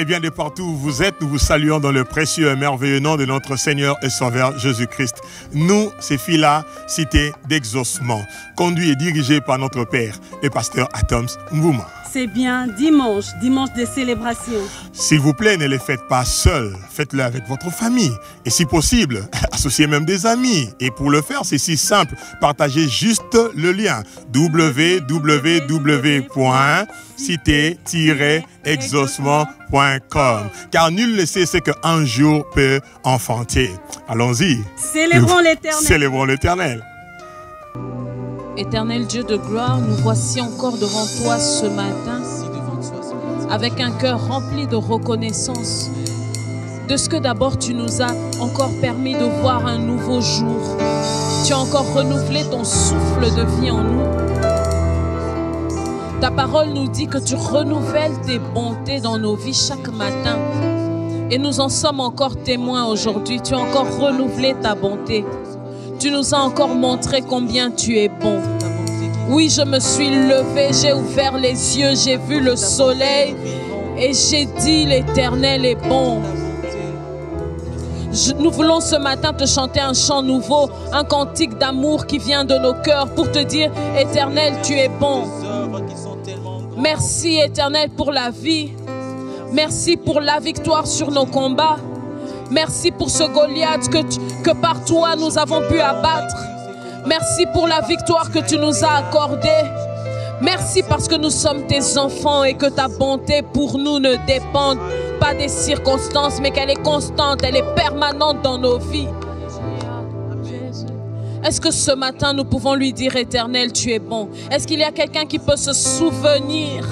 Et bien de partout où vous êtes, nous vous saluons dans le précieux et merveilleux nom de notre Seigneur et Sauveur Jésus-Christ. Nous, ces filles-là, cité d'exaucement, conduit et dirigé par notre Père, le pasteur Atoms Mvouma. C'est bien dimanche de célébration. S'il vous plaît, ne les faites pas seuls, faites-le avec votre famille. Et si possible, associez même des amis. Et pour le faire, c'est si simple, partagez juste le lien www.cité-exaucement.com. Car nul ne sait ce qu'un jour peut enfanter. Allons-y. Célébrons l'Éternel. Célébrons l'Éternel. Éternel Dieu de gloire, nous voici encore devant toi ce matin avec un cœur rempli de reconnaissance de ce que d'abord tu nous as encore permis de voir un nouveau jour. Tu as encore renouvelé ton souffle de vie en nous. Ta parole nous dit que tu renouvelles tes bontés dans nos vies chaque matin. Et nous en sommes encore témoins aujourd'hui. Tu as encore renouvelé ta bonté. Tu nous as encore montré combien tu es bon. Oui, je me suis levée, j'ai ouvert les yeux, j'ai vu le soleil et j'ai dit l'Éternel est bon. Nous voulons ce matin te chanter un chant nouveau, un cantique d'amour qui vient de nos cœurs pour te dire Éternel, tu es bon. Merci Éternel pour la vie. Merci pour la victoire sur nos combats. Merci pour ce Goliath que par toi nous avons pu abattre. Merci pour la victoire que tu nous as accordée. Merci parce que nous sommes tes enfants et que ta bonté pour nous ne dépend pas des circonstances, mais qu'elle est constante, elle est permanente dans nos vies. Est-ce que ce matin nous pouvons lui dire Éternel, tu es bon? Est-ce qu'il y a quelqu'un qui peut se souvenir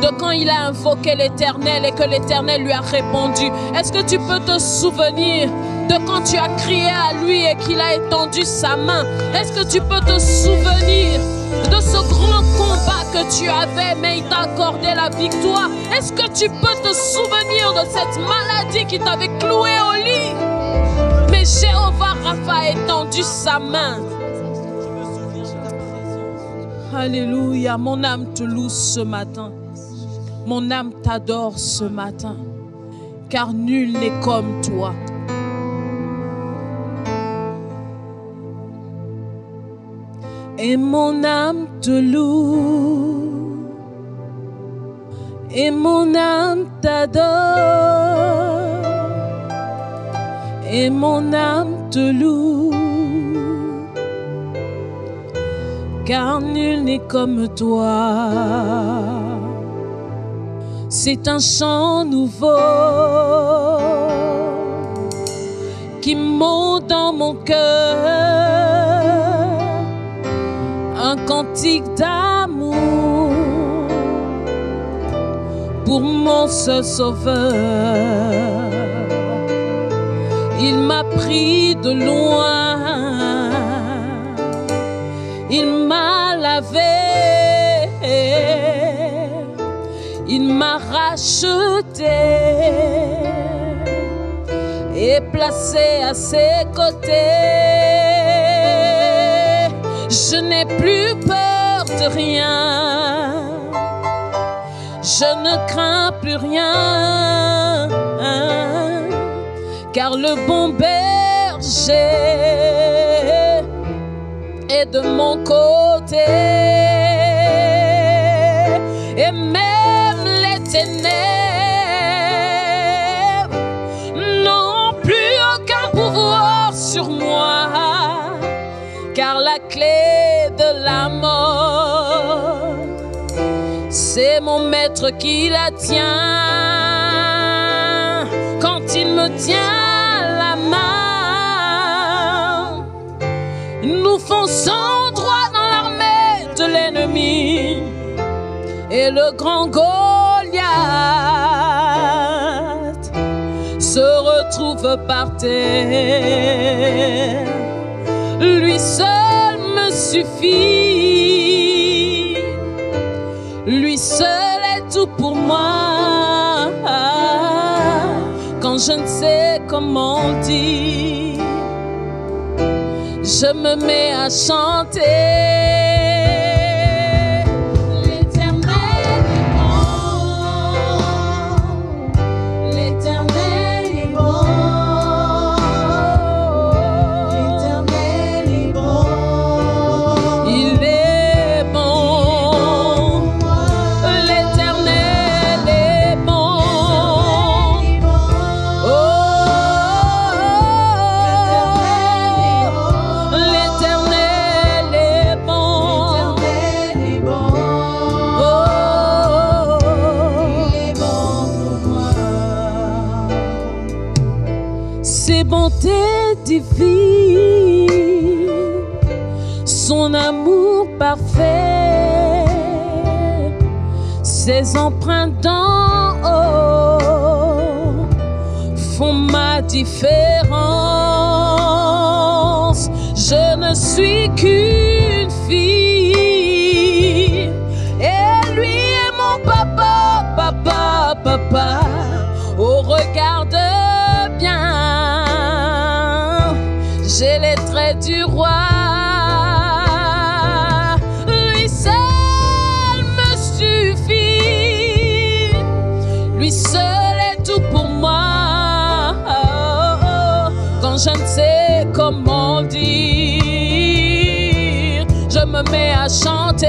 de quand il a invoqué l'Éternel et que l'Éternel lui a répondu? Est-ce que tu peux te souvenir de quand tu as crié à lui et qu'il a étendu sa main? Est-ce que tu peux te souvenir de ce grand combat que tu avais, mais il t'a accordé la victoire? Est-ce que tu peux te souvenir de cette maladie qui t'avait cloué au lit, mais Jéhovah Rapha a étendu sa main? Alléluia, mon âme te loue ce matin. Mon âme t'adore ce matin, car nul n'est comme toi. Et mon âme te loue, et mon âme t'adore, et mon âme te loue, car nul n'est comme toi. C'est un chant nouveau qui monte dans mon cœur, un cantique d'amour pour mon seul sauveur. Il m'a pris de loin, il m'a lavé, il m'a racheté et placé à ses côtés. Je n'ai plus peur de rien, je ne crains plus rien, car le bon berger est de mon côté. Et même les ténèbres n'ont plus aucun pouvoir sur moi, car la clé de la mort, c'est mon maître qui la tient. Quand il me tient la main, nous fonçons droit dans l'armée de l'ennemi. Et le grand Goliath se retrouve par terre. Lui seul me suffit, lui seul est tout pour moi. Quand je ne sais comment dire, je me mets à chanter. ses bontés divines, son amour parfait, ses empreintes d'en haut font ma différence. Je ne suis qu'une fille et lui est mon papa, papa, papa. Oh, regarde bien, j'ai les traits du roi. Lui seul me suffit, lui seul est tout pour moi. Quand je ne sais comment dire, je me mets à chanter.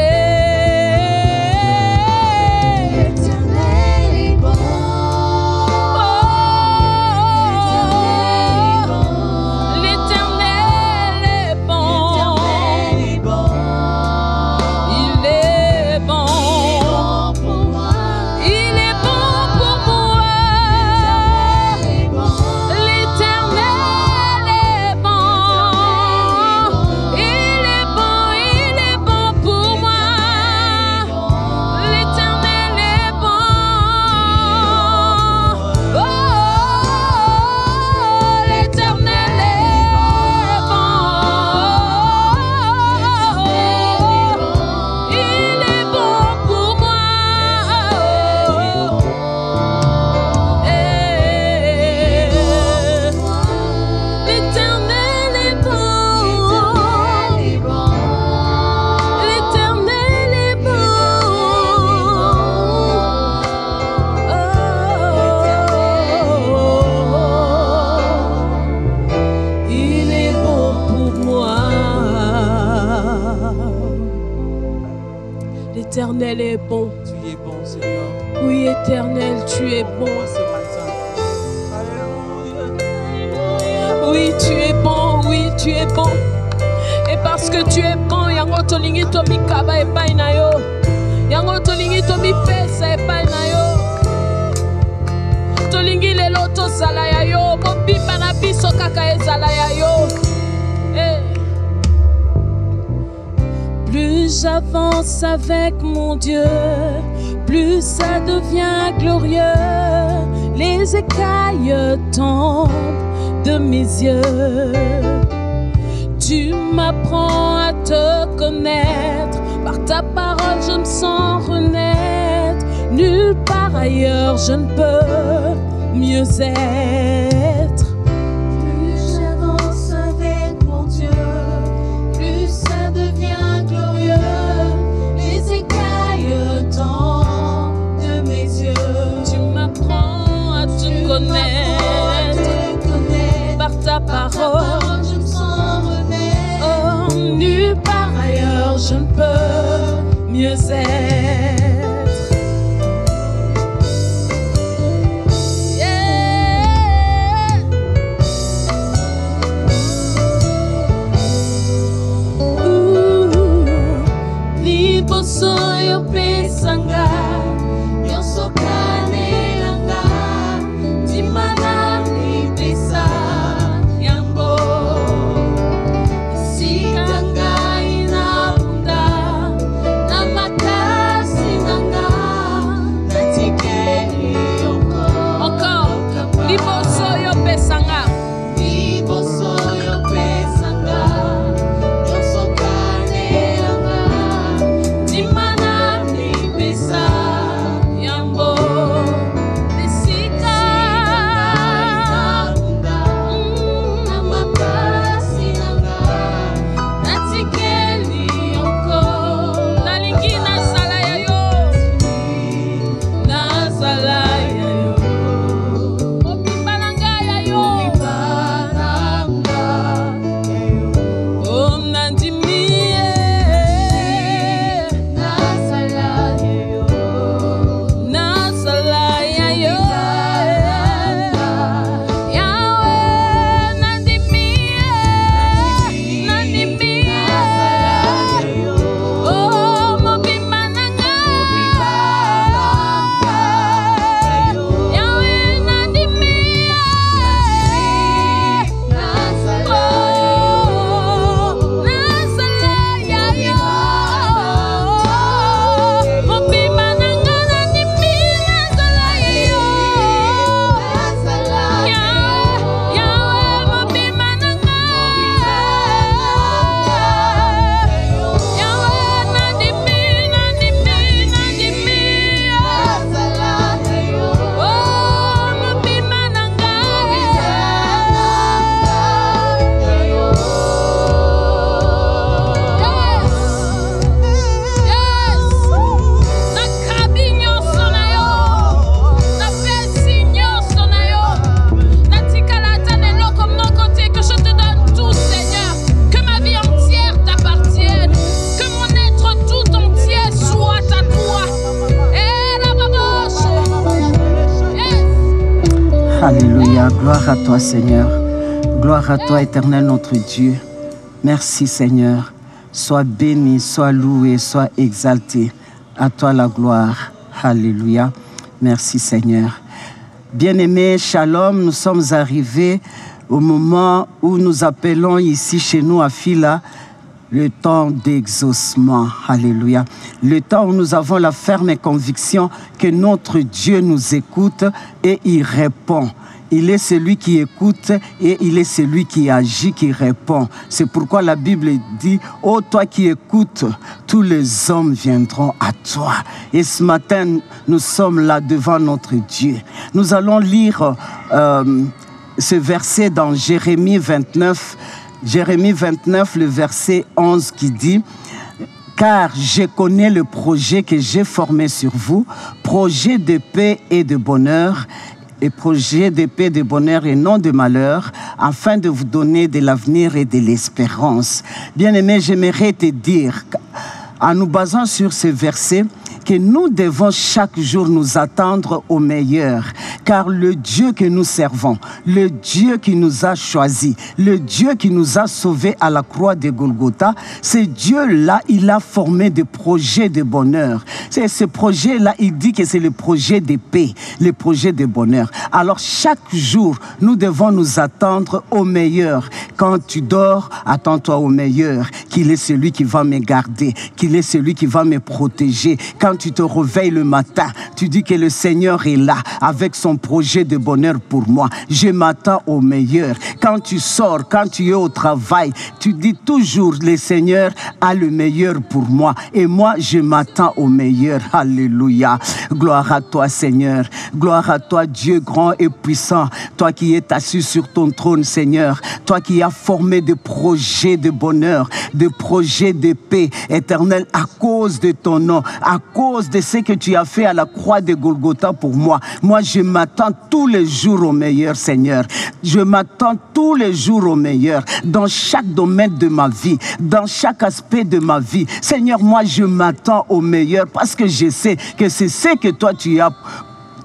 L'Éternel est bon. Tu es bon, Seigneur. Oui, Éternel, tu es bon. Ce matin. Alléluia. Oui, tu es bon. Oui, tu es bon. Et parce que tu es bon, yango tolingi to mikaba epai na yo. Yango tolingi to mipesa epai na yo. Tolingi lelo tozala ya yo. Mobimba na biso kaka ezala ya yo. Plus j'avance avec mon Dieu, plus ça devient glorieux. Les écailles tombent de mes yeux. Tu m'apprends à te connaître. Par ta parole, je me sens renaître. Nulle part ailleurs, je ne peux mieux être. Plus j'avance avec mon Dieu, plus ça devient glorieux. Les écailles tombent de mes yeux. Tu m'apprends à te connaître. Par ta parole, je me sens renaître. oh, nulle part ailleurs, je ne peux mieux être. Soy pesanga, yo soy canelanga, dimana ni pesa yambo, si kanga inabunda, na makasi Alléluia. Gloire à toi, Seigneur. Gloire à toi, éternel notre Dieu. Merci, Seigneur. Sois béni, sois loué, sois exalté. À toi la gloire. Alléluia. Merci, Seigneur. Bien-aimés, shalom, nous sommes arrivés au moment où nous appelons ici chez nous à Fila le temps d'exaucement. Alléluia. Le temps où nous avons la ferme conviction que notre Dieu nous écoute et il répond. Il est celui qui écoute et il est celui qui agit, qui répond. C'est pourquoi la Bible dit, « Oh, toi qui écoutes, tous les hommes viendront à toi. » Et ce matin, nous sommes là devant notre Dieu. Nous allons lire ce verset dans Jérémie 29, Jérémie 29, le verset 11 qui dit « Car je connais le projet que j'ai formé sur vous, projet de paix et de bonheur, et projet de paix, de bonheur et non de malheur, afin de vous donner de l'avenir et de l'espérance. » Bien-aimé, j'aimerais te dire, en nous basant sur ce verset, que nous devons chaque jour nous attendre au meilleur, car le Dieu que nous servons, le Dieu qui nous a choisis, le Dieu qui nous a sauvés à la croix de Golgotha, ce Dieu-là, il a formé des projets de bonheur. C'est ce projet-là, il dit que c'est le projet de paix, le projet de bonheur. Alors chaque jour, nous devons nous attendre au meilleur. Quand tu dors, attends-toi au meilleur, qu'il est celui qui va me garder, qu'il est celui qui va me protéger. Quand tu te réveilles le matin, tu dis que le Seigneur est là avec son projet de bonheur pour moi. Je m'attends au meilleur. Quand tu sors, quand tu es au travail, tu dis toujours le Seigneur a le meilleur pour moi. Et moi, je m'attends au meilleur. Alléluia. Gloire à toi, Seigneur. Gloire à toi, Dieu grand et puissant. Toi qui es assis sur ton trône, Seigneur. Toi qui as formé des projets de bonheur, des projets de paix éternelle à cause de ton nom, à cause de ce que tu as fait à la croix de Golgotha pour moi. Moi, je m'attends tous les jours au meilleur, Seigneur. Je m'attends tous les jours au meilleur, dans chaque domaine de ma vie, dans chaque aspect de ma vie. Seigneur, moi, je m'attends au meilleur parce que je sais que c'est ce que toi, tu as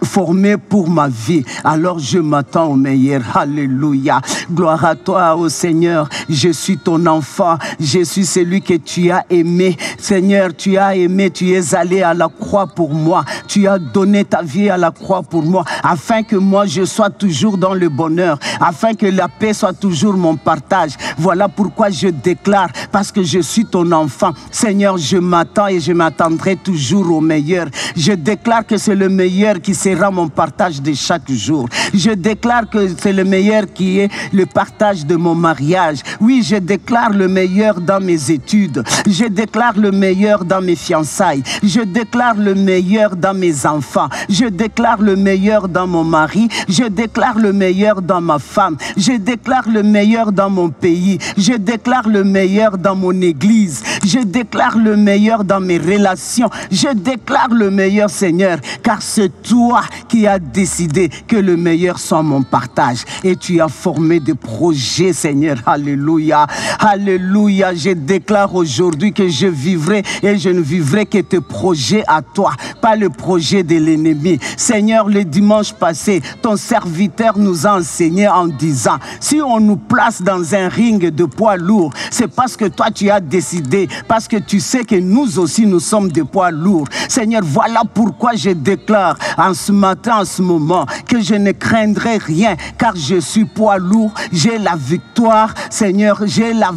formé pour ma vie. Alors je m'attends au meilleur. Alléluia. Gloire à toi, ô Seigneur. Je suis ton enfant. Je suis celui que tu as aimé. Seigneur, tu as aimé. Tu es allé à la croix pour moi. Tu as donné ta vie à la croix pour moi, afin que moi je sois toujours dans le bonheur, afin que la paix soit toujours mon partage. Voilà pourquoi je déclare, parce que je suis ton enfant. Seigneur, je m'attends et je m'attendrai toujours au meilleur. Je déclare que c'est le meilleur qui sera mon partage de chaque jour. Je déclare que c'est le meilleur qui est le partage de mon mariage. Oui, je déclare le meilleur dans mes études. Je déclare le meilleur dans mes fiançailles. Je déclare le meilleur dans mes enfants. Je déclare le meilleur dans mon mari. Je déclare le meilleur dans ma femme. Je déclare le meilleur dans mon pays. Je déclare le meilleur dans mon église. Je déclare le meilleur dans mes relations. Je déclare le meilleur, Seigneur, car c'est toi qui as décidé que le meilleur soit mon partage. Et tu as formé des projets, Seigneur. Alléluia. Alléluia. Je déclare aujourd'hui que je vivrai et je ne vivrai que tes projets à toi, pas le projet de l'ennemi. Seigneur, le dimanche passé, ton serviteur nous a enseigné en disant, si on nous place dans un ring de poids lourds, c'est parce que toi tu as décidé, parce que tu sais que nous aussi nous sommes des poids lourds. Seigneur, voilà pourquoi je déclare en ce matin, en ce moment, que je ne craindrai rien, car je suis poids lourd, j'ai la victoire. Seigneur, j'ai la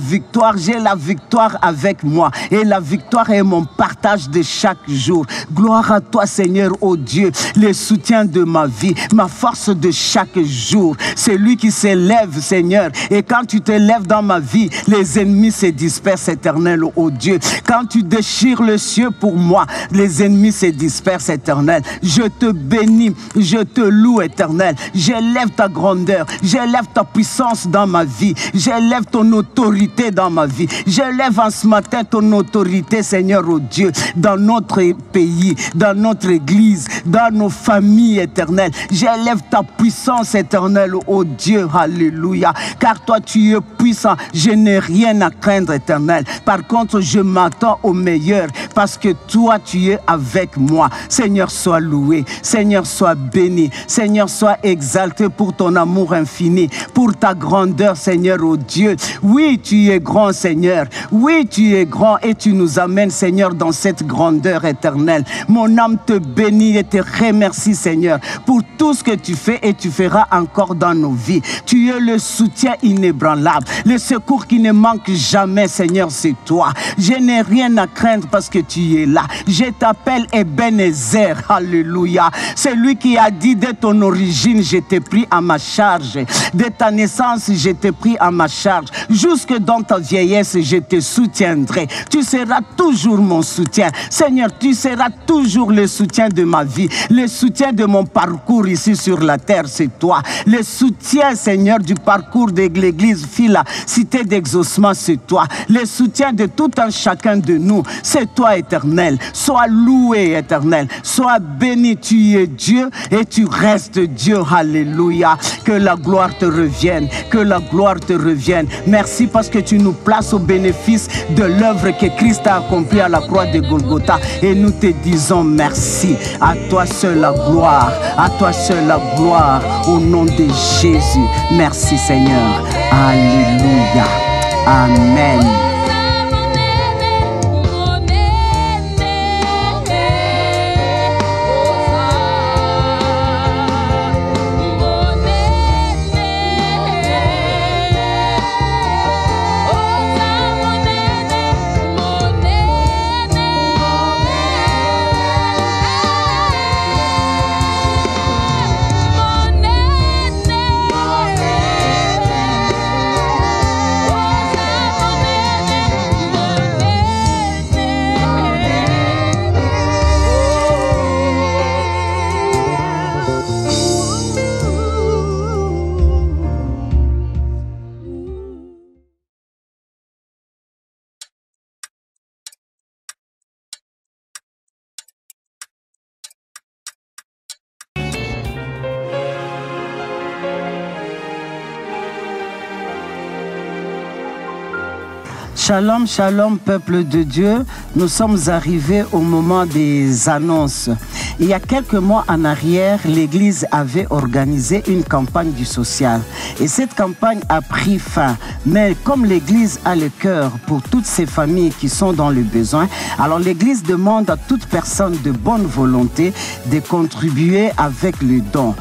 victoire avec moi. Et la victoire est mon partage de chaque jour. Gloire à toi, Seigneur, ô Dieu, le soutien de ma vie, ma force de chaque jour. C'est lui qui s'élève, Seigneur. Et quand tu t'élèves dans ma vie, les ennemis se dispersent, éternel, ô Dieu. Quand tu déchires le ciel pour moi, les ennemis se dispersent, éternel. Je te bénis, je te loue, éternel. J'élève ta grandeur, j'élève ta puissance dans ma vie, j'élève ton autorité dans ma vie. J'élève en ce matin ton autorité, Seigneur, ô Dieu, dans notre pays, dans notre église, dans nos familles, éternelles. J'élève ta puissance, éternelle, ô Dieu. Alléluia. Car toi, tu es puissant. Je n'ai rien à craindre, éternel. Par contre, je m'attends au meilleur, parce que toi, tu es avec moi. Seigneur, sois loué. Seigneur, sois béni. Seigneur, sois exalté pour ton amour infini, pour ta grandeur, Seigneur, oh Dieu. Oui, tu es grand, Seigneur. Oui, tu es grand et tu nous amènes, Seigneur, dans cette grandeur éternelle. Mon âme te bénit et te remercie, Seigneur, pour tout ce que tu fais et tu feras encore dans nos vies. Tu es le soutien inébranlable, le secours qui ne manque jamais, Seigneur, c'est toi. Je n'ai rien à craindre parce que tu es là. Je t'appelle Ebenezer, alléluia. C'est lui qui a dit dès ton origine, je t'ai pris à ma charge. Dès ta naissance, je t'ai pris à ma charge. Jusque dans ta vieillesse, je te soutiendrai. Tu seras toujours mon soutien. Seigneur, tu seras toujours le soutien de ma vie. Le soutien de mon parcours ici sur la terre, c'est toi. Le soutien, Seigneur, du parcours de l'église Fila, cité d'exaucement, c'est toi. Le soutien de tout un chacun de nous, c'est toi, Éternel. Sois loué, Éternel. Sois béni, tu es Dieu et tu restes Dieu. Alléluia. Que la gloire te revienne. Que la gloire te revienne. Merci parce que tu nous places au bénéfice de l'œuvre que Christ a accomplie à la croix de Golgotha. Et nous te disons merci. À toi seul la gloire. À toi seul la gloire. Au nom de Jésus. Merci Seigneur. Alléluia. Amen. Shalom, shalom, peuple de Dieu. Nous sommes arrivés au moment des annonces. Il y a quelques mois en arrière, l'Église avait organisé une campagne du social. Et cette campagne a pris fin. Mais comme l'Église a le cœur pour toutes ces familles qui sont dans le besoin, alors l'Église demande à toute personne de bonne volonté de contribuer avec le don.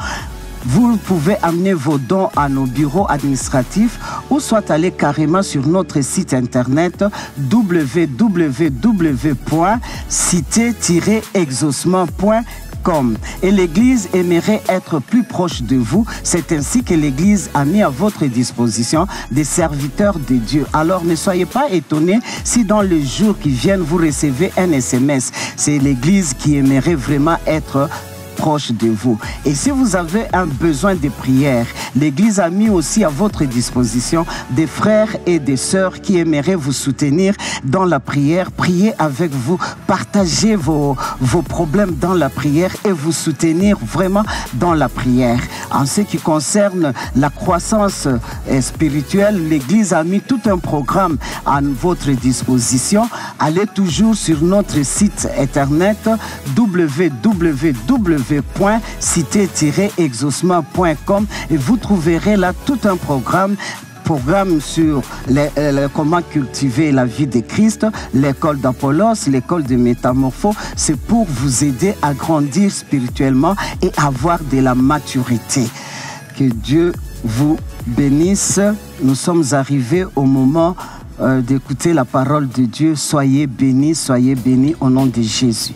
Vous pouvez amener vos dons à nos bureaux administratifs ou soit aller carrément sur notre site internet www.cité-exaucement.com. Et l'Église aimerait être plus proche de vous. C'est ainsi que l'Église a mis à votre disposition des serviteurs de Dieu. Alors ne soyez pas étonnés si dans les jours qui viennent, vous recevez un SMS. C'est l'Église qui aimerait vraiment être proche de vous. Et si vous avez un besoin de prière, l'Église a mis aussi à votre disposition des frères et des sœurs qui aimeraient vous soutenir dans la prière, prier avec vous, partager vos problèmes dans la prière et vous soutenir vraiment dans la prière. En ce qui concerne la croissance spirituelle, l'Église a mis tout un programme à votre disposition. Allez toujours sur notre site internet www.cité-exaucement.com et vous trouverez là tout un programme sur comment cultiver la vie de Christ, l'école d'Apollos, l'école de Métamorphose. C'est pour vous aider à grandir spirituellement et avoir de la maturité. Que Dieu vous bénisse. Nous sommes arrivés au moment d'écouter la parole de Dieu. Soyez bénis au nom de Jésus.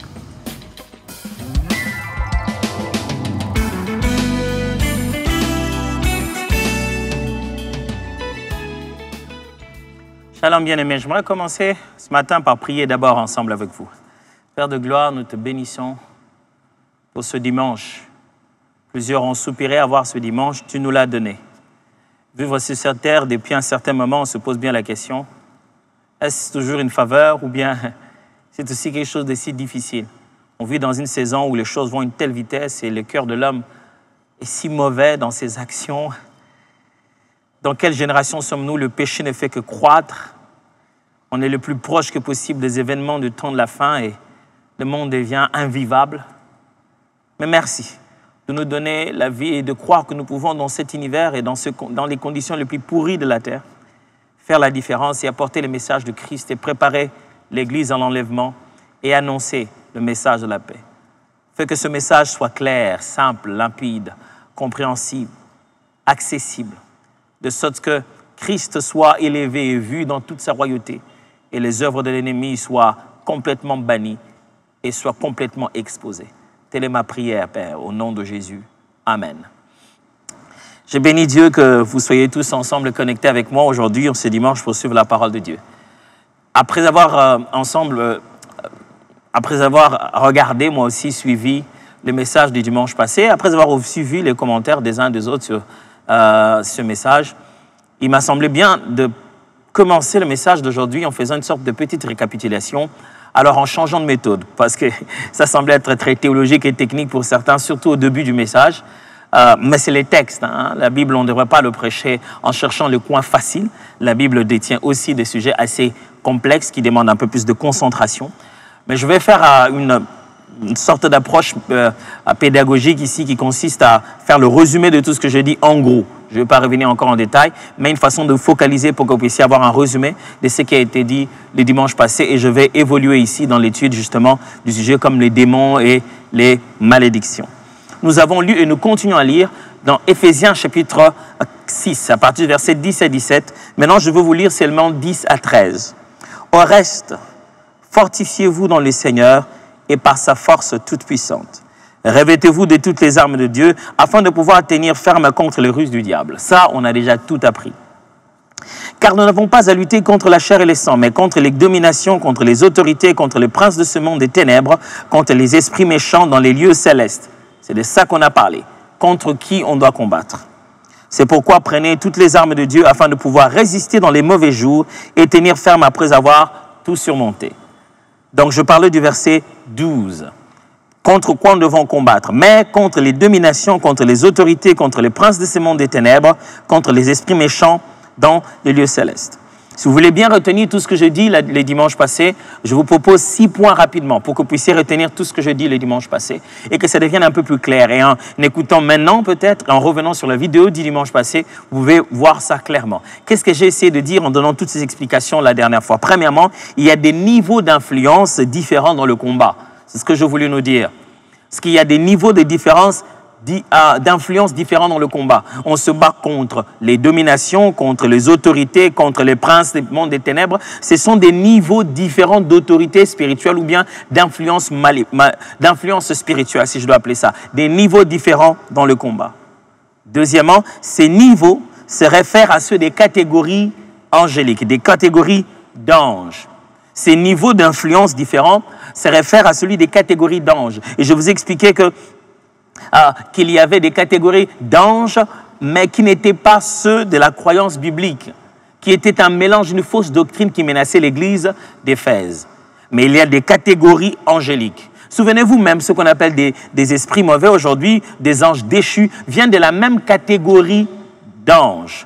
Shalom bien-aimés, j'aimerais commencer ce matin par prier d'abord ensemble avec vous. Père de gloire, nous te bénissons pour ce dimanche. Plusieurs ont soupiré à voir ce dimanche, tu nous l'as donné. Vivre sur cette terre, depuis un certain moment, on se pose bien la question, est-ce toujours une faveur ou bien c'est aussi quelque chose de si difficile? On vit dans une saison où les choses vont à une telle vitesse et le cœur de l'homme est si mauvais dans ses actions. Dans quelle génération sommes-nous? Le péché ne fait que croître. On est le plus proche que possible des événements du temps de la fin et le monde devient invivable. Mais merci de nous donner la vie et de croire que nous pouvons, dans cet univers et dans les conditions les plus pourries de la terre, faire la différence et apporter le message de Christ et préparer l'Église à l'enlèvement et annoncer le message de la paix. Fais que ce message soit clair, simple, limpide, compréhensible, accessible, de sorte que Christ soit élevé et vu dans toute sa royauté et les œuvres de l'ennemi soient complètement bannies et soient complètement exposées. Telle est ma prière, Père, au nom de Jésus. Amen. Je bénis Dieu que vous soyez tous ensemble connectés avec moi aujourd'hui, ce dimanche, pour suivre la parole de Dieu. Après avoir regardé, moi aussi, suivi le message du dimanche passé, après avoir aussi vu les commentaires des uns des autres sur ce message, il m'a semblé bien de commencer le message d'aujourd'hui en faisant une sorte de petite récapitulation, alors en changeant de méthode, parce que ça semblait être très théologique et technique pour certains, surtout au début du message. Mais c'est les textes. Hein. La Bible, on ne devrait pas le prêcher en cherchant le coin facile. La Bible détient aussi des sujets assez complexes qui demandent un peu plus de concentration. Mais je vais faire une sorte d'approche pédagogique ici qui consiste à faire le résumé de tout ce que je dis en gros. Je ne vais pas revenir encore en détail, mais une façon de focaliser pour que vous puissiez avoir un résumé de ce qui a été dit le dimanche passé. Et je vais évoluer ici dans l'étude justement du sujet comme les démons et les malédictions. Nous avons lu et nous continuons à lire dans Éphésiens chapitre 6, à partir du verset 10 à 17. Maintenant, je veux vous lire seulement 10 à 13. Au reste, fortifiez-vous dans le Seigneur et par sa force toute puissante. Revêtez-vous de toutes les armes de Dieu afin de pouvoir tenir ferme contre les ruses du diable. Ça, on a déjà tout appris. Car nous n'avons pas à lutter contre la chair et le sang, mais contre les dominations, contre les autorités, contre les princes de ce monde des ténèbres, contre les esprits méchants dans les lieux célestes. C'est de ça qu'on a parlé. Contre qui on doit combattre. C'est pourquoi prenez toutes les armes de Dieu afin de pouvoir résister dans les mauvais jours et tenir ferme après avoir tout surmonté. Donc je parlais du verset 12. Contre quoi nous devons combattre? Mais contre les dominations, contre les autorités, contre les princes de ce monde des ténèbres, contre les esprits méchants dans les lieux célestes. Si vous voulez bien retenir tout ce que je dis les dimanches passés, je vous propose 6 points rapidement pour que vous puissiez retenir tout ce que je dis les dimanches passés et que ça devienne un peu plus clair. Et en écoutant maintenant peut-être, en revenant sur la vidéo du dimanche passé, vous pouvez voir ça clairement. Qu'est-ce que j'ai essayé de dire en donnant toutes ces explications la dernière fois? Premièrement, il y a des niveaux d'influence différents dans le combat. C'est ce que je voulais nous dire. Parce qu'il y a des niveaux de différence d'influence différents dans le combat. On se bat contre les dominations, contre les autorités, contre les princes du monde des ténèbres. Ce sont des niveaux différents d'autorité spirituelle ou bien d'influence spirituelle, si je dois appeler ça. Des niveaux différents dans le combat. Deuxièmement, ces niveaux se réfèrent à ceux des catégories angéliques, des catégories d'anges. Ces niveaux d'influence différents se réfèrent à celui des catégories d'anges. Et je vous expliquais qu'il y avait des catégories d'anges, mais qui n'étaient pas ceux de la croyance biblique, qui étaient un mélange d'une fausse doctrine qui menaçait l'église d'Éphèse. Mais il y a des catégories angéliques. Souvenez-vous même, ce qu'on appelle des esprits mauvais aujourd'hui, des anges déchus, viennent de la même catégorie d'anges.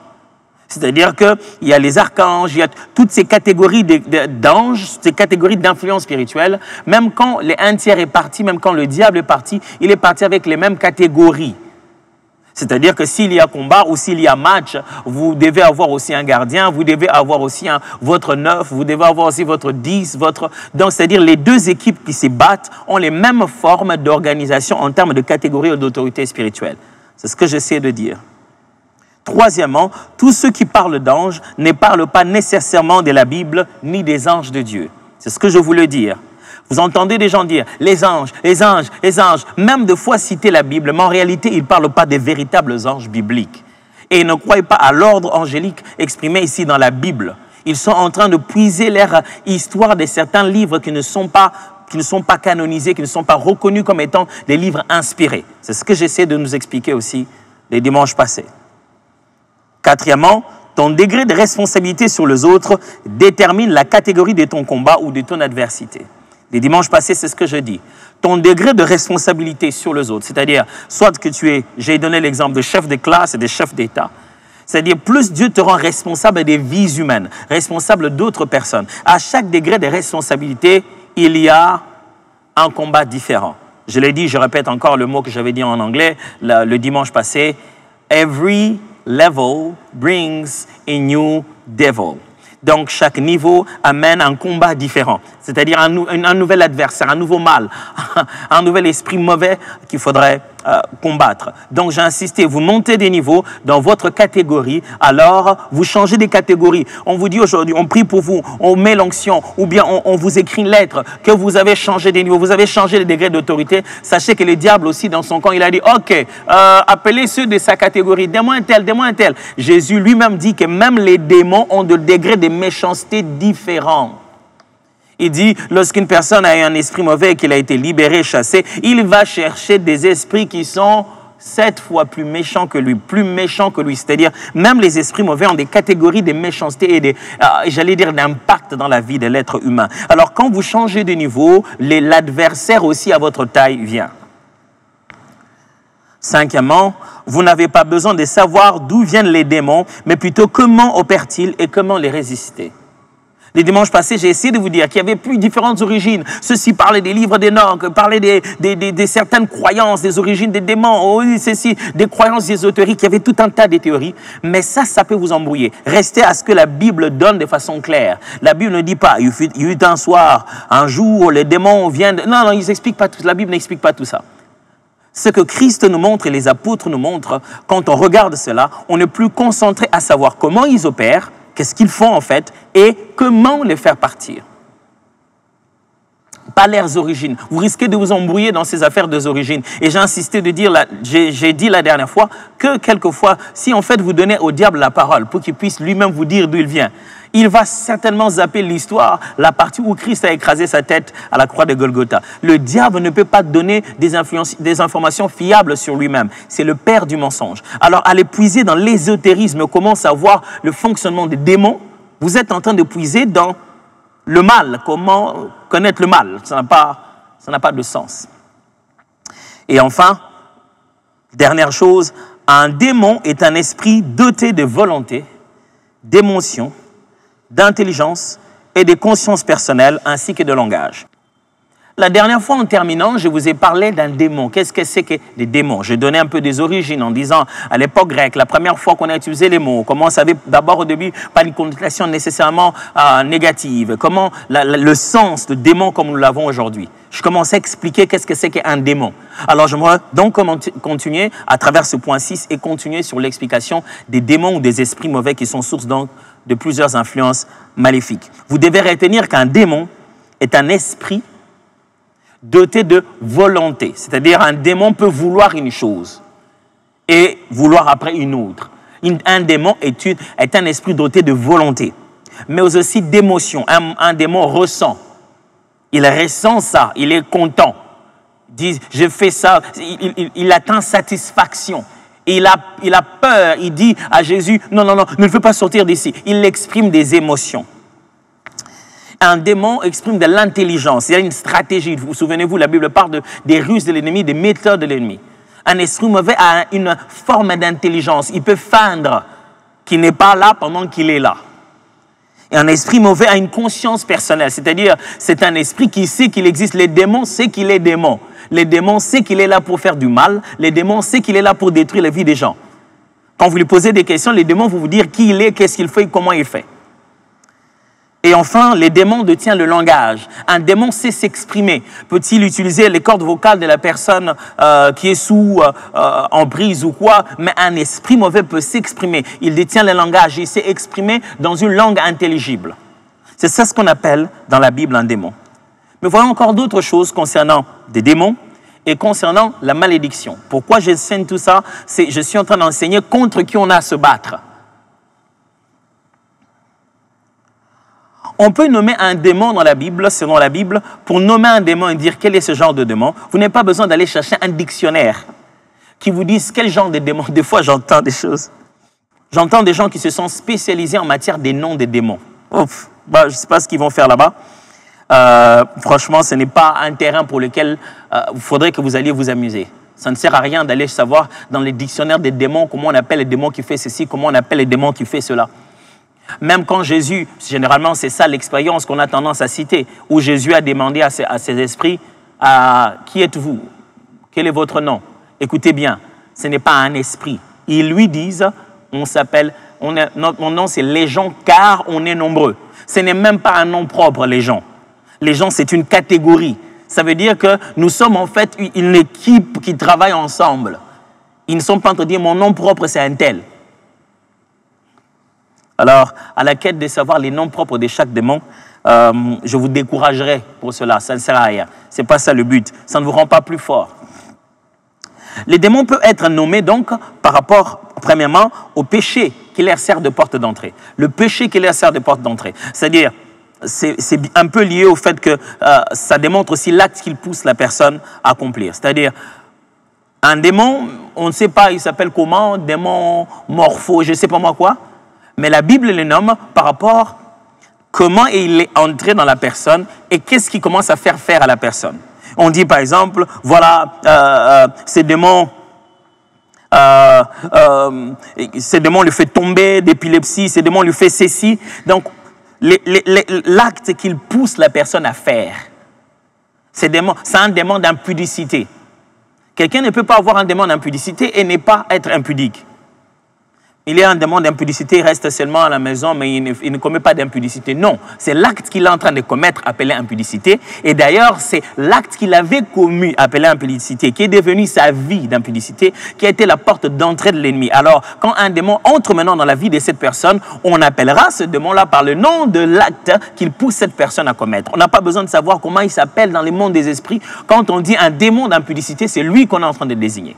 C'est-à-dire qu'il y a les archanges, il y a toutes ces catégories d'anges, ces catégories d'influence spirituelle. Même quand un tiers est parti, même quand le diable est parti, il est parti avec les mêmes catégories. C'est-à-dire que s'il y a combat ou s'il y a match, vous devez avoir aussi un gardien, vous devez avoir aussi votre 9, vous devez avoir aussi votre 10, Donc, c'est-à-dire les deux équipes qui se battent ont les mêmes formes d'organisation en termes de catégories ou d'autorité spirituelle. C'est ce que j'essaie de dire. Troisièmement, tous ceux qui parlent d'anges ne parlent pas nécessairement de la Bible ni des anges de Dieu. C'est ce que je voulais dire. Vous entendez des gens dire « les anges, les anges, les anges », même de fois citer la Bible, mais en réalité, ils ne parlent pas des véritables anges bibliques. Et ils ne croient pas à l'ordre angélique exprimé ici dans la Bible. Ils sont en train de puiser leur histoire de certains livres qui ne sont pas canonisés, qui ne sont pas reconnus comme étant des livres inspirés. C'est ce que j'essaie de nous expliquer aussi les dimanches passés. Quatrièmement, ton degré de responsabilité sur les autres détermine la catégorie de ton combat ou de ton adversité. Les dimanches passés, c'est ce que je dis. Ton degré de responsabilité sur les autres, c'est-à-dire, soit que j'ai donné l'exemple de chef de classe et de chef d'État. C'est-à-dire, plus Dieu te rend responsable des vies humaines, responsable d'autres personnes. À chaque degré de responsabilité, il y a un combat différent. Je l'ai dit, je répète encore le mot que j'avais dit en anglais le dimanche passé. Every level brings a new devil. Donc, chaque niveau amène un combat différent. C'est-à-dire un nouvel adversaire, un nouveau mal, un nouvel esprit mauvais qu'il faudrait combattre. Donc, j'ai insisté, vous montez des niveaux dans votre catégorie, alors vous changez des catégories. On vous dit aujourd'hui, on prie pour vous, on met l'onction, ou bien on vous écrit une lettre que vous avez changé des niveaux, vous avez changé les degrés d'autorité. Sachez que le diable aussi, dans son camp, il a dit, OK, appelez ceux de sa catégorie, dis-moi un tel, dis-moi un tel. Jésus lui-même dit que même les démons ont des degrés de méchanceté différents. Il dit, lorsqu'une personne a eu un esprit mauvais et qu'il a été libéré, chassé, il va chercher des esprits qui sont 7 fois plus méchants que lui, C'est-à-dire, même les esprits mauvais ont des catégories de méchanceté et j'allais dire, d'impact dans la vie de l'être humain. Alors, quand vous changez de niveau, l'adversaire aussi à votre taille vient. Cinquièmement, vous n'avez pas besoin de savoir d'où viennent les démons, mais plutôt comment opèrent-ils et comment les résister. Les dimanches passés, j'ai essayé de vous dire qu'il y avait plus différentes origines. Ceci parlait des livres d'Enoch, parlait de certaines croyances, des origines des démons, des croyances ésotériques. Il y avait tout un tas de théories. Mais ça peut vous embrouiller. Restez à ce que la Bible donne de façon claire. La Bible ne dit pas, il y eut un soir, un jour, les démons viennent... Non, ils n'expliquent pas tout. La Bible n'explique pas tout ça. Ce que Christ nous montre et les apôtres nous montrent, quand on regarde cela, on n'est plus concentré à savoir comment ils opèrent, qu'est-ce qu'ils font en fait et comment les faire partir. Pas leurs origines. Vous risquez de vous embrouiller dans ces affaires des origines. Et j'ai insisté de dire, j'ai dit la dernière fois, que quelquefois, si en fait vous donnez au diable la parole pour qu'il puisse lui-même vous dire d'où il vient, il va certainement zapper l'histoire, la partie où Christ a écrasé sa tête à la croix de Golgotha. Le diable ne peut pas donner des informations fiables sur lui-même. C'est le père du mensonge. Alors, allez puiser dans l'ésotérisme, comment savoir le fonctionnement des démons. Vous êtes en train de puiser dans le mal, comment connaître le mal. Ça n'a pas de sens. Et enfin, dernière chose, un démon est un esprit doté de volonté, d'émotion, d'intelligence et de conscience personnelle ainsi que de langage. La dernière fois, en terminant, je vous ai parlé d'un démon. Qu'est-ce que c'est que des démons? J'ai donné un peu des origines en disant, à l'époque grecque, la première fois qu'on a utilisé les mots, comment ça avait d'abord au début pas une connotation nécessairement négative, comment le sens de démon comme nous l'avons aujourd'hui. Je commençais à expliquer qu'est-ce que c'est qu'un démon. Alors, j'aimerais donc continuer à travers ce point 6 et continuer sur l'explication des démons ou des esprits mauvais qui sont source donc de plusieurs influences maléfiques. Vous devez retenir qu'un démon est un esprit doté de volonté. C'est-à-dire un démon peut vouloir une chose et vouloir après une autre. Un démon est un esprit doté de volonté, mais aussi d'émotion. Un démon ressent. Il ressent ça, il est content. Il dit, je fais ça, il atteint satisfaction. Il a peur, il dit à Jésus, non, ne veux pas sortir d'ici. Il exprime des émotions. Un démon exprime de l'intelligence, il y a une stratégie. Vous souvenez-vous, la Bible parle des ruses de l'ennemi, des méthodes de l'ennemi. Un esprit mauvais a une forme d'intelligence. Il peut feindre qu'il n'est pas là pendant qu'il est là. Et un esprit mauvais a une conscience personnelle, c'est-à-dire c'est un esprit qui sait qu'il existe. Les démons savent qu'il est démon. Les démons savent qu'il est là pour faire du mal. Les démons savent qu'il est là pour détruire la vie des gens. Quand vous lui posez des questions, les démons vont vous dire qui il est, qu'est-ce qu'il fait, comment il fait. Et enfin, les démons détiennent le langage. Un démon sait s'exprimer. Peut-il utiliser les cordes vocales de la personne qui est sous emprise ou quoi? Mais un esprit mauvais peut s'exprimer. Il détient le langage. Il sait exprimer dans une langue intelligible. C'est ça ce qu'on appelle dans la Bible un démon. Mais voyons encore d'autres choses concernant des démons et concernant la malédiction. Pourquoi j'enseigne tout ça? Je suis en train d'enseigner contre qui on a à se battre. On peut nommer un démon dans la Bible, selon la Bible, pour nommer un démon et dire quel est ce genre de démon. Vous n'avez pas besoin d'aller chercher un dictionnaire qui vous dise quel genre de démon. Des fois, j'entends des choses. J'entends des gens qui se sont spécialisés en matière des noms des démons. Ouf, je ne sais pas ce qu'ils vont faire là-bas. Franchement, ce n'est pas un terrain pour lequel il faudrait que vous alliez vous amuser. Ça ne sert à rien d'aller savoir dans les dictionnaires des démons comment on appelle les démons qui fait ceci, comment on appelle les démons qui fait cela. Même quand Jésus, généralement c'est ça l'expérience qu'on a tendance à citer, où Jésus a demandé à ses esprits, qui êtes-vous? Quel est votre nom? Écoutez bien, ce n'est pas un esprit. Ils lui disent, mon nom c'est Légion car on est nombreux. Ce n'est même pas un nom propre, Légion. Légion c'est une catégorie. Ça veut dire que nous sommes en fait une équipe qui travaille ensemble. Ils ne sont pas en train de dire mon nom propre c'est un tel. Alors, à la quête de savoir les noms propres de chaque démon, je vous découragerai pour cela. Ça ne sert à rien. Ce n'est pas ça le but. Ça ne vous rend pas plus fort. Les démons peuvent être nommés donc par rapport, premièrement, au péché qui leur sert de porte d'entrée. Le péché qui leur sert de porte d'entrée. C'est-à-dire, c'est un peu lié au fait que ça démontre aussi l'acte qu'il pousse la personne à accomplir. C'est-à-dire, un démon, on ne sait pas, il s'appelle comment, démon morpho, je ne sais pas moi quoi, mais la Bible le nomme par rapport à comment il est entré dans la personne et qu'est-ce qu'il commence à faire à la personne. On dit par exemple, voilà, ces démons lui fait tomber d'épilepsie, ces démons lui fait ceci. Donc, l'acte qu'il pousse la personne à faire, c'est un démon d'impudicité. Quelqu'un ne peut pas avoir un démon d'impudicité et ne pas être impudique. Il est un démon d'impudicité, il reste seulement à la maison, mais il ne commet pas d'impudicité. Non, c'est l'acte qu'il est en train de commettre, appelé impudicité. Et d'ailleurs, c'est l'acte qu'il avait commis, appelé impudicité, qui est devenu sa vie d'impudicité, qui a été la porte d'entrée de l'ennemi. Alors, quand un démon entre maintenant dans la vie de cette personne, on appellera ce démon-là par le nom de l'acte qu'il pousse cette personne à commettre. On n'a pas besoin de savoir comment il s'appelle dans les mondes des esprits. Quand on dit un démon d'impudicité, c'est lui qu'on est en train de désigner.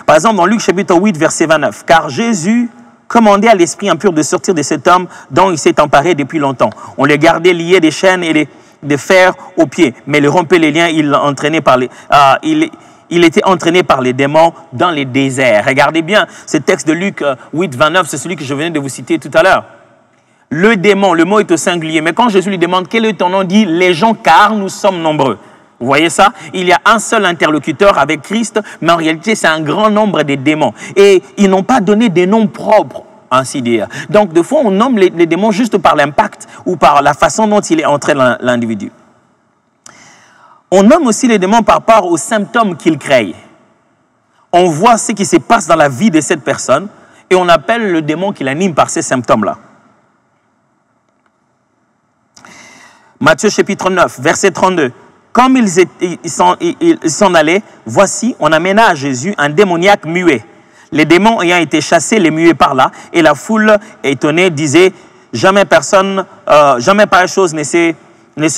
Par exemple, dans Luc chapitre 8, verset 29, « Car Jésus commandait à l'esprit impur de sortir de cet homme dont il s'est emparé depuis longtemps. On le gardait lié des chaînes et des fers aux pieds, mais il rompait les liens, il était entraîné par les démons dans les déserts. » Regardez bien, ce texte de Luc 8, 29, c'est celui que je venais de vous citer tout à l'heure. Le démon, le mot est au singulier, mais quand Jésus lui demande « Quel est ton nom ?» il dit « Légion, car nous sommes nombreux. » Vous voyez ça? Il y a un seul interlocuteur avec Christ, mais en réalité, c'est un grand nombre de démons. Et ils n'ont pas donné des noms propres, ainsi dire. Donc, des fois, on nomme les démons juste par l'impact ou par la façon dont il est entré dans l'individu. On nomme aussi les démons par rapport aux symptômes qu'ils créent. On voit ce qui se passe dans la vie de cette personne et on appelle le démon qui l'anime par ces symptômes-là. Matthieu chapitre 9, verset 32. Comme ils s'en allaient, voici, on amena à Jésus un démoniaque muet. Les démons ayant été chassés, les muets par là, et la foule étonnée disait, jamais pareille chose ne s'est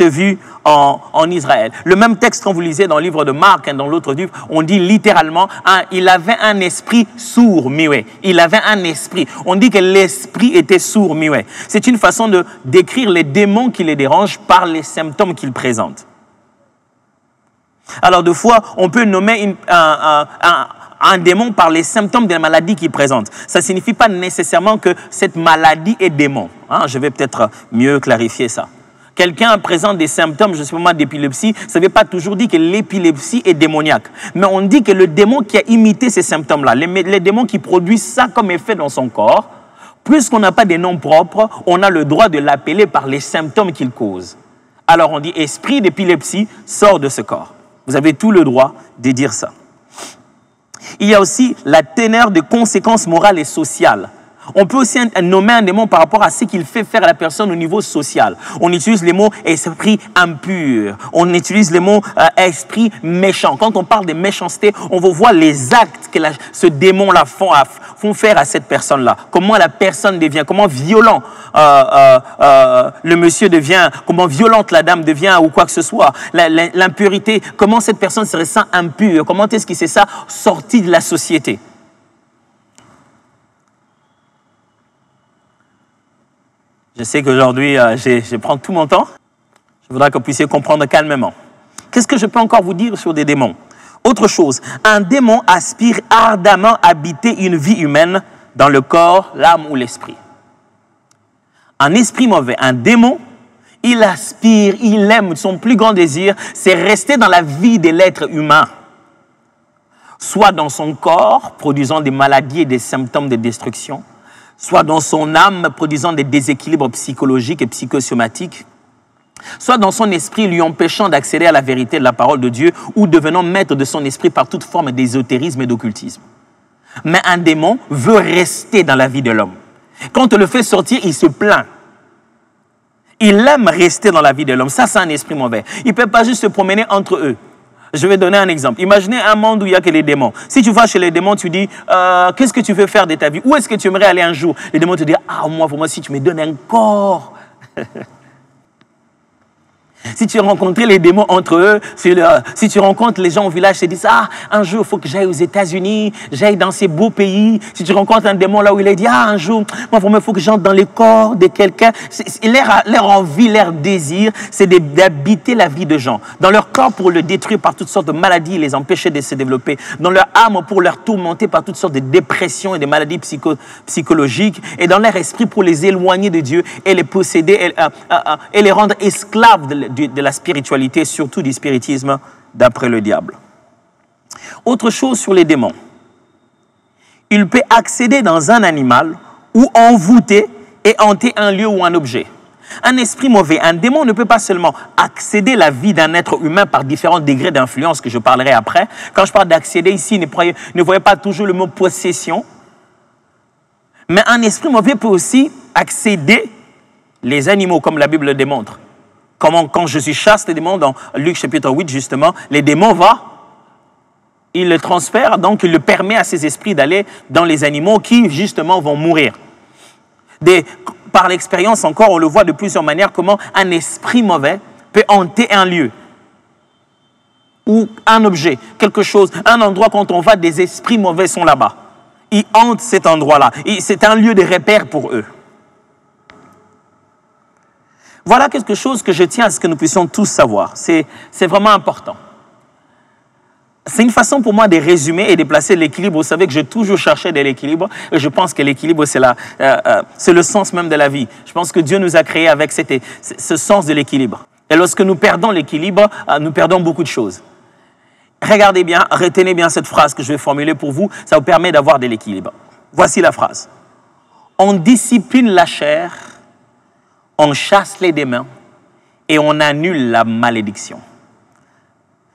vue en Israël. Le même texte quand vous lisez dans le livre de Marc, dans l'autre livre, on dit littéralement, il avait un esprit sourd, muet. Il avait un esprit. On dit que l'esprit était sourd, muet. C'est une façon de décrire les démons qui les dérangent par les symptômes qu'ils présentent. Alors, des fois, on peut nommer un démon par les symptômes de la maladie qu'il présente. Ça ne signifie pas nécessairement que cette maladie est démon. Je vais peut-être mieux clarifier ça. Quelqu'un présente des symptômes, je ne sais pas moi, d'épilepsie, ça ne veut pas toujours dire que l'épilepsie est démoniaque. Mais on dit que le démon qui a imité ces symptômes-là, les démons qui produisent ça comme effet dans son corps, puisqu'on n'a pas des noms propres, on a le droit de l'appeler par les symptômes qu'il cause. Alors on dit, esprit d'épilepsie sort de ce corps. Vous avez tout le droit de dire ça. Il y a aussi la teneur de conséquences morales et sociales. On peut aussi nommer un démon par rapport à ce qu'il fait faire à la personne au niveau social. On utilise les mots esprit impur. On utilise les mots esprit méchant. Quand on parle de méchanceté, on va voir les actes que ce démon-là font faire à cette personne-là. Comment la personne devient, comment violent le monsieur devient, comment violente la dame devient ou quoi que ce soit. L'impureté, comment cette personne se ressent impure, comment est-ce qu'il s'est ça sorti de la société. Je sais qu'aujourd'hui, je prends tout mon temps. Je voudrais que vous puissiez comprendre calmement. Qu'est-ce que je peux encore vous dire sur des démons? Autre chose, un démon aspire ardemment à habiter une vie humaine dans le corps, l'âme ou l'esprit. Un esprit mauvais, un démon, il aspire, il aime, son plus grand désir, c'est rester dans la vie de l'être humain. soit dans son corps, produisant des maladies et des symptômes de destruction, soit dans son âme, produisant des déséquilibres psychologiques et psychosomatiques, soit dans son esprit, lui empêchant d'accéder à la vérité de la parole de Dieu ou devenant maître de son esprit par toute forme d'ésotérisme et d'occultisme. Mais un démon veut rester dans la vie de l'homme. Quand on le fait sortir, il se plaint. Il aime rester dans la vie de l'homme. Ça, c'est un esprit mauvais. Il ne peut pas juste se promener entre eux. Je vais donner un exemple. Imaginez un monde où il n'y a que les démons. Si tu vas chez les démons, tu dis, qu'est-ce que tu veux faire de ta vie? Où est-ce que tu aimerais aller un jour? Les démons te disent, moi, si tu me donnes un corps. Si tu rencontrais les démons entre eux, si tu rencontres les gens au village, ils te disent, un jour, il faut que j'aille aux États-Unis, j'aille dans ces beaux pays. Si tu rencontres un démon là où il dit, un jour, moi, vraiment, il faut que j'entre dans le corps de quelqu'un. Leur envie, leur désir, c'est d'habiter la vie de gens. Dans leur corps, pour le détruire par toutes sortes de maladies, les empêcher de se développer. Dans leur âme, pour leur tourmenter par toutes sortes de dépressions et de maladies psychologiques. Et dans leur esprit, pour les éloigner de Dieu et les posséder et les rendre esclaves de la spiritualité, surtout du spiritisme d'après le diable. Autre chose sur les démons. Il peut accéder dans un animal ou envoûter et hanter un lieu ou un objet. Un esprit mauvais, un démon ne peut pas seulement accéder à la vie d'un être humain par différents degrés d'influence que je parlerai après. Quand je parle d'accéder ici, ne voyez pas toujours le mot possession. Mais un esprit mauvais peut aussi accéder les animaux, comme la Bible le démontre. Quand Jésus chasse les démons dans Luc chapitre 8, justement, les démons il le transfère, donc il le permet à ses esprits d'aller dans les animaux qui, justement, vont mourir. Par l'expérience encore, on le voit de plusieurs manières, comment un esprit mauvais peut hanter un lieu ou un objet, quelque chose, un endroit. Quand on va, des esprits mauvais sont là-bas. Ils hantent cet endroit-là. C'est un lieu de repère pour eux. Voilà quelque chose que je tiens à ce que nous puissions tous savoir. C'est vraiment important. C'est une façon pour moi de résumer et de placer l'équilibre. Vous savez que j'ai toujours cherché de l'équilibre et je pense que l'équilibre, c'est le sens même de la vie. Je pense que Dieu nous a créés avec ce sens de l'équilibre. Et lorsque nous perdons l'équilibre, nous perdons beaucoup de choses. Regardez bien, retenez bien cette phrase que je vais formuler pour vous. Ça vous permet d'avoir de l'équilibre. Voici la phrase. On discipline la chair, on chasse les démons et on annule la malédiction.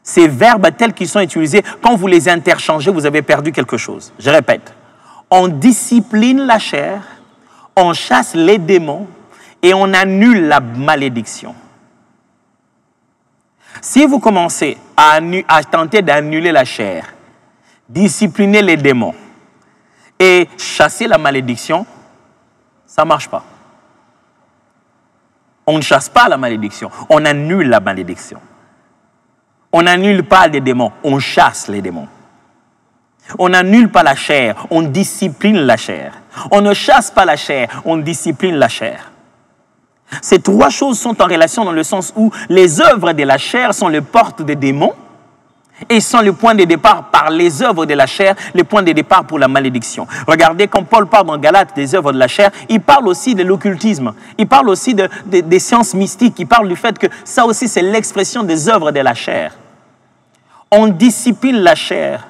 Ces verbes tels qu'ils sont utilisés, quand vous les interchangez, vous avez perdu quelque chose. Je répète, on discipline la chair, on chasse les démons et on annule la malédiction. Si vous commencez à tenter d'annuler la chair, discipliner les démons et chasser la malédiction, ça ne marche pas. On ne chasse pas la malédiction, on annule la malédiction. On n'annule pas les démons, on chasse les démons. On n'annule pas la chair, on discipline la chair. On ne chasse pas la chair, on discipline la chair. Ces trois choses sont en relation dans le sens où les œuvres de la chair sont les portes des démons et sont le point de départ par les œuvres de la chair, le point de départ pour la malédiction. Regardez, quand Paul parle dans Galates des œuvres de la chair, il parle aussi de l'occultisme, il parle aussi des sciences mystiques, il parle du fait que ça aussi c'est l'expression des œuvres de la chair. On discipline la chair.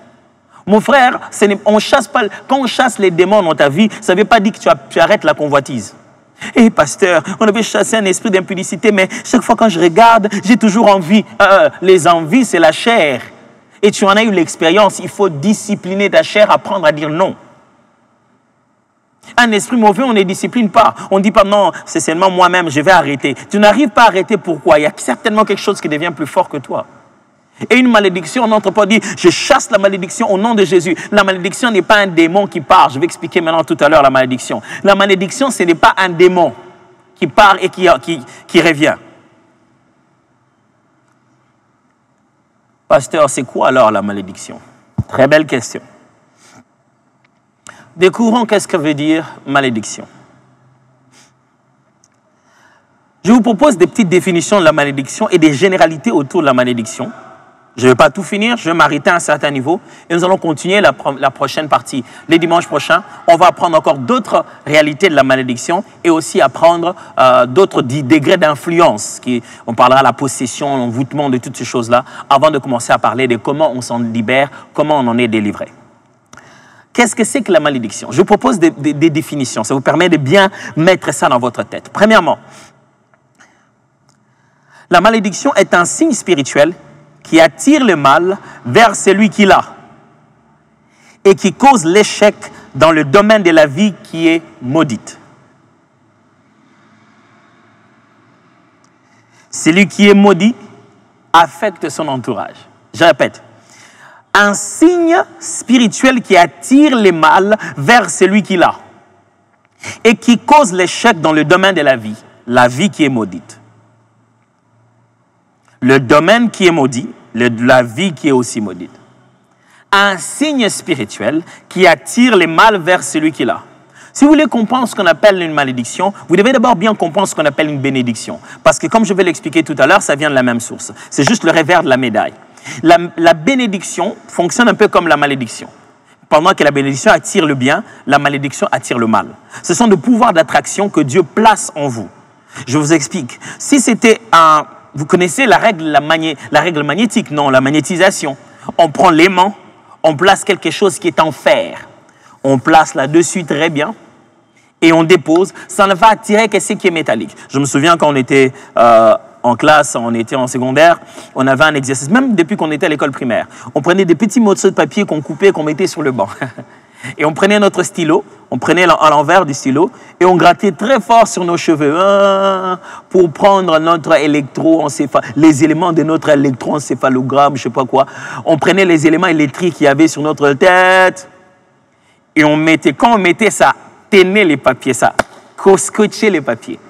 Mon frère, on chasse pas, quand on chasse les démons dans ta vie, ça ne veut pas dire que tu arrêtes la convoitise. Eh pasteur, on avait chassé un esprit d'impudicité, mais chaque fois quand je regarde, j'ai toujours envie. Les envies, c'est la chair. Et tu en as eu l'expérience, il faut discipliner ta chair, apprendre à dire non. Un esprit mauvais, on ne discipline pas. On ne dit pas non, c'est seulement moi-même, je vais arrêter. Tu n'arrives pas à arrêter, pourquoi? Il y a certainement quelque chose qui devient plus fort que toi. Et une malédiction, on n'entre pas dire, je chasse la malédiction au nom de Jésus. La malédiction n'est pas un démon qui part. Je vais expliquer maintenant tout à l'heure la malédiction. La malédiction, ce n'est pas un démon qui part et qui revient. Pasteur, c'est quoi alors la malédiction? Très belle question. Découvrons qu'est-ce que veut dire malédiction. Je vous propose des petites définitions de la malédiction et des généralités autour de la malédiction. Je ne vais pas tout finir, je vais m'arrêter à un certain niveau et nous allons continuer la prochaine partie. Les dimanches prochains, on va apprendre encore d'autres réalités de la malédiction et aussi apprendre d'autres degrés d'influence. On parlera de la possession, l'envoûtement, de toutes ces choses-là, avant de commencer à parler de comment on s'en libère, comment on en est délivré. Qu'est-ce que c'est que la malédiction? Je vous propose des définitions, ça vous permet de bien mettre ça dans votre tête. Premièrement, la malédiction est un signe spirituel qui attire le mal vers celui qui l'a et qui cause l'échec dans le domaine de la vie qui est maudite. Celui qui est maudit affecte son entourage. Je répète, un signe spirituel qui attire le mal vers celui qui l'a et qui cause l'échec dans le domaine de la vie qui est maudite. Le domaine qui est maudit, la vie qui est aussi maudite. Un signe spirituel qui attire les mal vers celui qui l'a. Si vous voulez comprendre ce qu'on appelle une malédiction, vous devez d'abord bien comprendre ce qu'on appelle une bénédiction. Parce que comme je vais l'expliquer tout à l'heure, ça vient de la même source. C'est juste le revers de la médaille. La bénédiction fonctionne un peu comme la malédiction. Pendant que la bénédiction attire le bien, la malédiction attire le mal. Ce sont des pouvoirs d'attraction que Dieu place en vous. Je vous explique. Si c'était un... Vous connaissez la règle magnétique, non, la magnétisation. On prend l'aimant, on place quelque chose qui est en fer. On place là-dessus très bien et on dépose. Ça ne va attirer que ce qui est métallique. Je me souviens quand on était en classe, on était en secondaire, on avait un exercice, même depuis qu'on était à l'école primaire. On prenait des petits morceaux de papier qu'on coupait et qu'on mettait sur le banc. Et on prenait notre stylo, on prenait à l'envers du stylo et on grattait très fort sur nos cheveux pour prendre notre les éléments de notre électroencéphalogramme, je ne sais pas quoi. On prenait les éléments électriques qu'il y avait sur notre tête et quand on mettait ça, tenait les papiers, ça scotchait les papiers.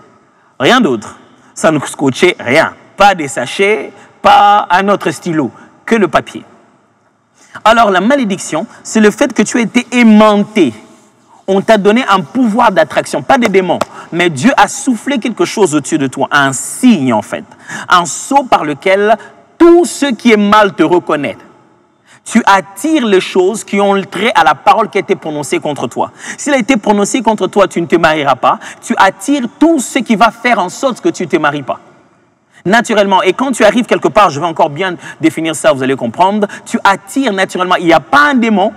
Rien d'autre. Ça ne scotchait rien. Pas des sachets, pas un autre stylo, que le papier. Alors la malédiction, c'est le fait que tu as été aimanté. On t'a donné un pouvoir d'attraction, pas des démons, mais Dieu a soufflé quelque chose au-dessus de toi, un signe en fait, un sceau par lequel tout ce qui est mal te reconnaît. Tu attires les choses qui ont trait à la parole qui a été prononcée contre toi. S'il a été prononcé contre toi, tu ne te marieras pas. Tu attires tout ce qui va faire en sorte que tu ne te maries pas. Naturellement, et quand tu arrives quelque part, je vais encore bien définir ça, vous allez comprendre, tu attires naturellement. Il n'y a pas un démon,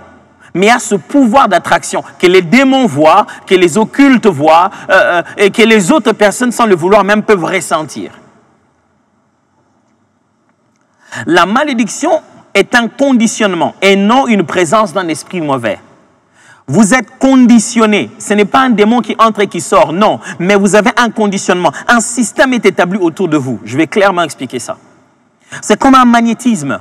mais il y a ce pouvoir d'attraction que les démons voient, que les occultes voient, et que les autres personnes, sans le vouloir même, peuvent ressentir. La malédiction est un conditionnement et non une présence d'un esprit mauvais. Vous êtes conditionné. Ce n'est pas un démon qui entre et qui sort, non. Mais vous avez un conditionnement. Un système est établi autour de vous. Je vais clairement expliquer ça. C'est comme un magnétisme.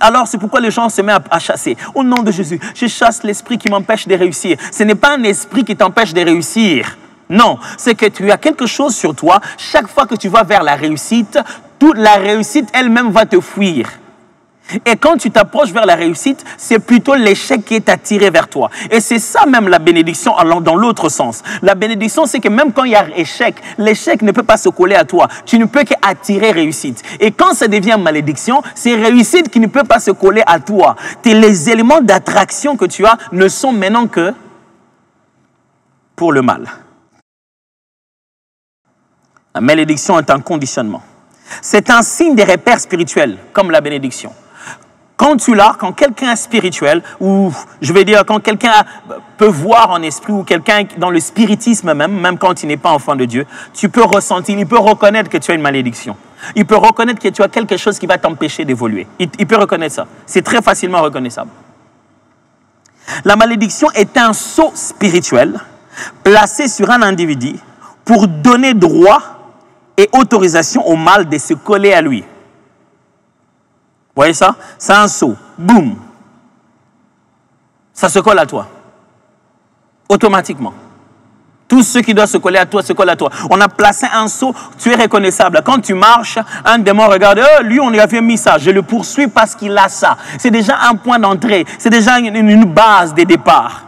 Alors, c'est pourquoi les gens se mettent à chasser. Au nom de Jésus, je chasse l'esprit qui m'empêche de réussir. Ce n'est pas un esprit qui t'empêche de réussir. Non, c'est que tu as quelque chose sur toi. Chaque fois que tu vas vers la réussite, toute la réussite elle-même va te fuir. Et quand tu t'approches vers la réussite, c'est plutôt l'échec qui est attiré vers toi. Et c'est ça même la bénédiction allant dans l'autre sens. La bénédiction, c'est que même quand il y a échec, l'échec ne peut pas se coller à toi. Tu ne peux qu'attirer réussite. Et quand ça devient malédiction, c'est réussite qui ne peut pas se coller à toi. Les éléments d'attraction que tu as ne sont maintenant que pour le mal. La malédiction est un conditionnement. C'est un signe des repères spirituels, comme la bénédiction. Quand tu l'as, quand quelqu'un est spirituel, ou je vais dire quand quelqu'un peut voir en esprit, ou quelqu'un dans le spiritisme même quand il n'est pas enfant de Dieu, tu peux ressentir, il peut reconnaître que tu as une malédiction. Il peut reconnaître que tu as quelque chose qui va t'empêcher d'évoluer. Il peut reconnaître ça. C'est très facilement reconnaissable. La malédiction est un sceau spirituel placé sur un individu pour donner droit et autorisation au mal de se coller à lui. Vous voyez ça? C'est un sceau. Boum. Ça se colle à toi. Automatiquement. Tout ce qui doit se coller à toi, se colle à toi. On a placé un sceau, tu es reconnaissable. Quand tu marches, un démon regarde, lui on lui avait mis ça, je le poursuis parce qu'il a ça. C'est déjà un point d'entrée, c'est déjà une base de départ.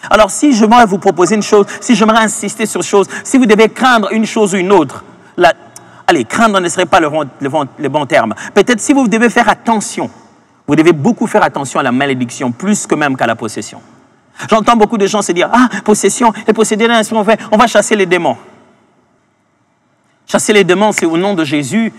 Alors si j'aimerais vous proposer une chose, si j'aimerais insister sur une chose, si vous devez craindre une chose ou une autre, Allez, craindre ne serait pas le bon terme. Peut-être si vous devez faire attention, vous devez beaucoup faire attention à la malédiction, plus que même qu'à la possession. J'entends beaucoup de gens se dire, ah, possession, et posséder d'un esprit mauvais, on va chasser les démons. Chasser les démons, c'est au nom de Jésus,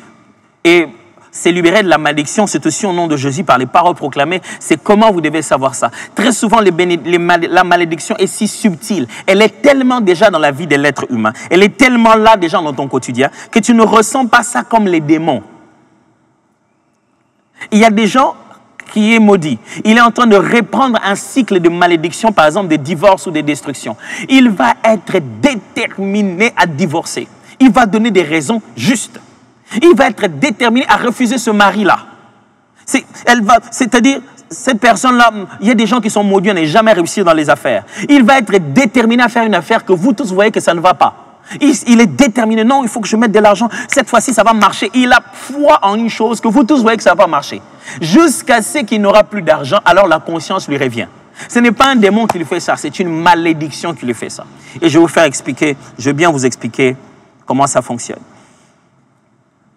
et c'est libérer de la malédiction, c'est aussi au nom de Jésus par les paroles proclamées. C'est comment vous devez savoir ça. Très souvent, la malédiction est si subtile. Elle est tellement déjà dans la vie de l'être humain. Elle est tellement là déjà dans ton quotidien que tu ne ressens pas ça comme les démons. Il y a des gens qui est maudit. Il est en train de reprendre un cycle de malédiction, par exemple des divorces ou des destructions. Il va être déterminé à divorcer. Il va donner des raisons justes. Il va être déterminé à refuser ce mari-là. C'est-à-dire, cette personne-là, il y a des gens qui sont maudits à ne jamais réussir dans les affaires. Il va être déterminé à faire une affaire que vous tous voyez que ça ne va pas. Il est déterminé. Non, il faut que je mette de l'argent. Cette fois-ci, ça va marcher. Il a foi en une chose que vous tous voyez que ça va marcher. Jusqu'à ce qu'il n'aura plus d'argent, alors la conscience lui revient. Ce n'est pas un démon qui lui fait ça, c'est une malédiction qui lui fait ça. Et je vais vous faire expliquer, je vais bien vous expliquer comment ça fonctionne.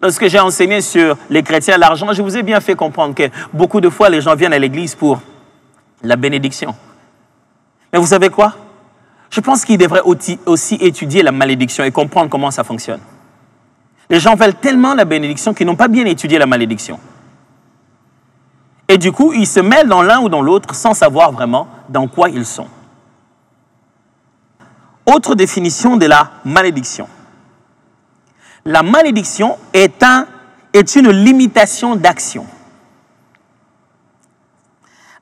Lorsque j'ai enseigné sur les chrétiens et l'argent, je vous ai bien fait comprendre que beaucoup de fois, les gens viennent à l'église pour la bénédiction. Mais vous savez quoi? Je pense qu'ils devraient aussi étudier la malédiction et comprendre comment ça fonctionne. Les gens veulent tellement la bénédiction qu'ils n'ont pas bien étudié la malédiction. Et du coup, ils se mêlent dans l'un ou dans l'autre sans savoir vraiment dans quoi ils sont. Autre définition de la malédiction. La malédiction est une limitation d'action.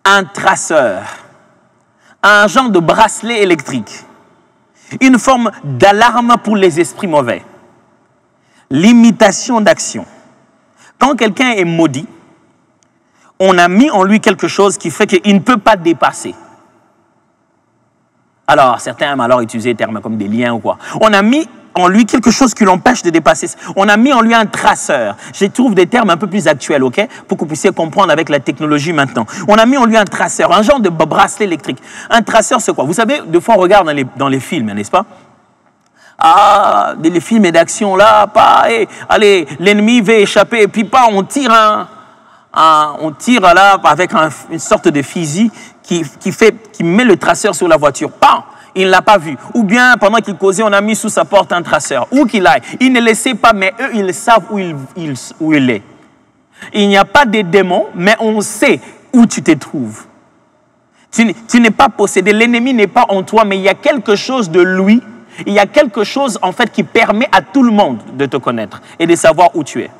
Un traceur, un genre de bracelet électrique, une forme d'alarme pour les esprits mauvais. Limitation d'action. Quand quelqu'un est maudit, on a mis en lui quelque chose qui fait qu'il ne peut pas dépasser. Alors, certains aiment alors utiliser des termes comme des liens ou quoi. On a mis en lui quelque chose qui l'empêche de dépasser. On a mis en lui un traceur. Je trouve des termes un peu plus actuels, ok, pour que vous puissiez comprendre avec la technologie maintenant. On a mis en lui un traceur, un genre de bracelet électrique. Un traceur, c'est quoi? Vous savez, des fois, on regarde dans les films, n'est-ce pas? Ah, les films d'action là, allez, l'ennemi veut échapper, et puis on tire on tire là avec une sorte de fusil qui met le traceur sur la voiture. Il ne l'a pas vu. Ou bien, pendant qu'il causait, on a mis sous sa porte un traceur. Où qu'il aille. Il ne le sait pas, mais eux, ils savent où il est. Il n'y a pas de démon, mais on sait où tu te trouves. Tu n'es pas possédé. L'ennemi n'est pas en toi, mais il y a quelque chose de lui. Il y a quelque chose, en fait, qui permet à tout le monde de te connaître et de savoir où tu es.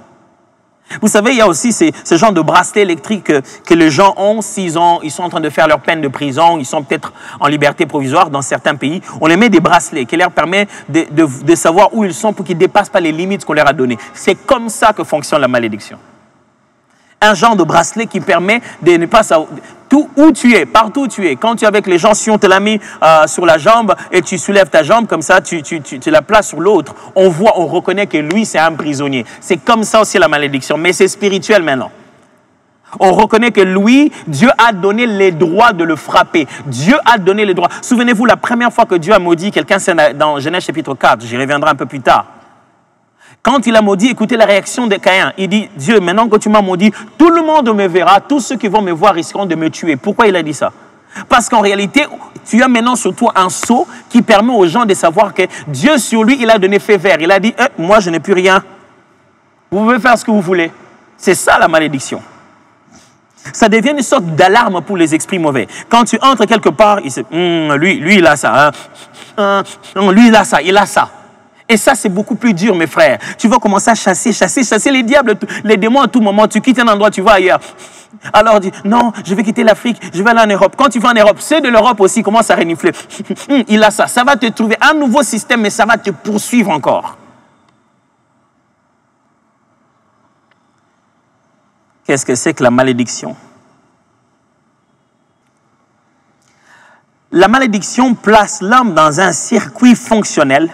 Vous savez, il y a aussi ce genre de bracelet électrique que les gens ont s'ils sont en train de faire leur peine de prison, ils sont peut-être en liberté provisoire dans certains pays. On les met des bracelets qui leur permettent de savoir où ils sont pour qu'ils ne dépassent pas les limites qu'on leur a données. C'est comme ça que fonctionne la malédiction. Un genre de bracelet qui permet de ne pas savoir où tu es, partout où tu es. Quand tu es avec les gens, si on te l'a mis sur la jambe et tu soulèves ta jambe comme ça, tu la places sur l'autre, on reconnaît que lui, c'est un prisonnier. C'est comme ça aussi la malédiction, mais c'est spirituel maintenant. On reconnaît que lui, Dieu a donné les droits de le frapper. Dieu a donné les droits. Souvenez-vous, la première fois que Dieu a maudit quelqu'un, c'est dans Genèse chapitre 4. J'y reviendrai un peu plus tard. Quand il a maudit, écoutez la réaction de Caïn. Il dit, Dieu, maintenant que tu m'as maudit, tout le monde me verra, tous ceux qui vont me voir risqueront de me tuer. Pourquoi il a dit ça? Parce qu'en réalité, tu as maintenant sur toi un sceau qui permet aux gens de savoir que Dieu sur lui, il a donné feu vert. Il a dit, moi je n'ai plus rien. Vous pouvez faire ce que vous voulez. C'est ça la malédiction. Ça devient une sorte d'alarme pour les esprits mauvais. Quand tu entres quelque part, il se lui il a ça. Lui il a ça, il a ça. Et ça, c'est beaucoup plus dur, mes frères. Tu vas commencer à chasser les diables, les démons à tout moment. Tu quittes un endroit, tu vas ailleurs. Alors, dis, non, je vais quitter l'Afrique, je vais aller en Europe. Quand tu vas en Europe, ceux de l'Europe aussi commencent à renifler. Il a ça. Ça va te trouver un nouveau système, mais ça va te poursuivre encore. Qu'est-ce que c'est que la malédiction? La malédiction place l'homme dans un circuit fonctionnel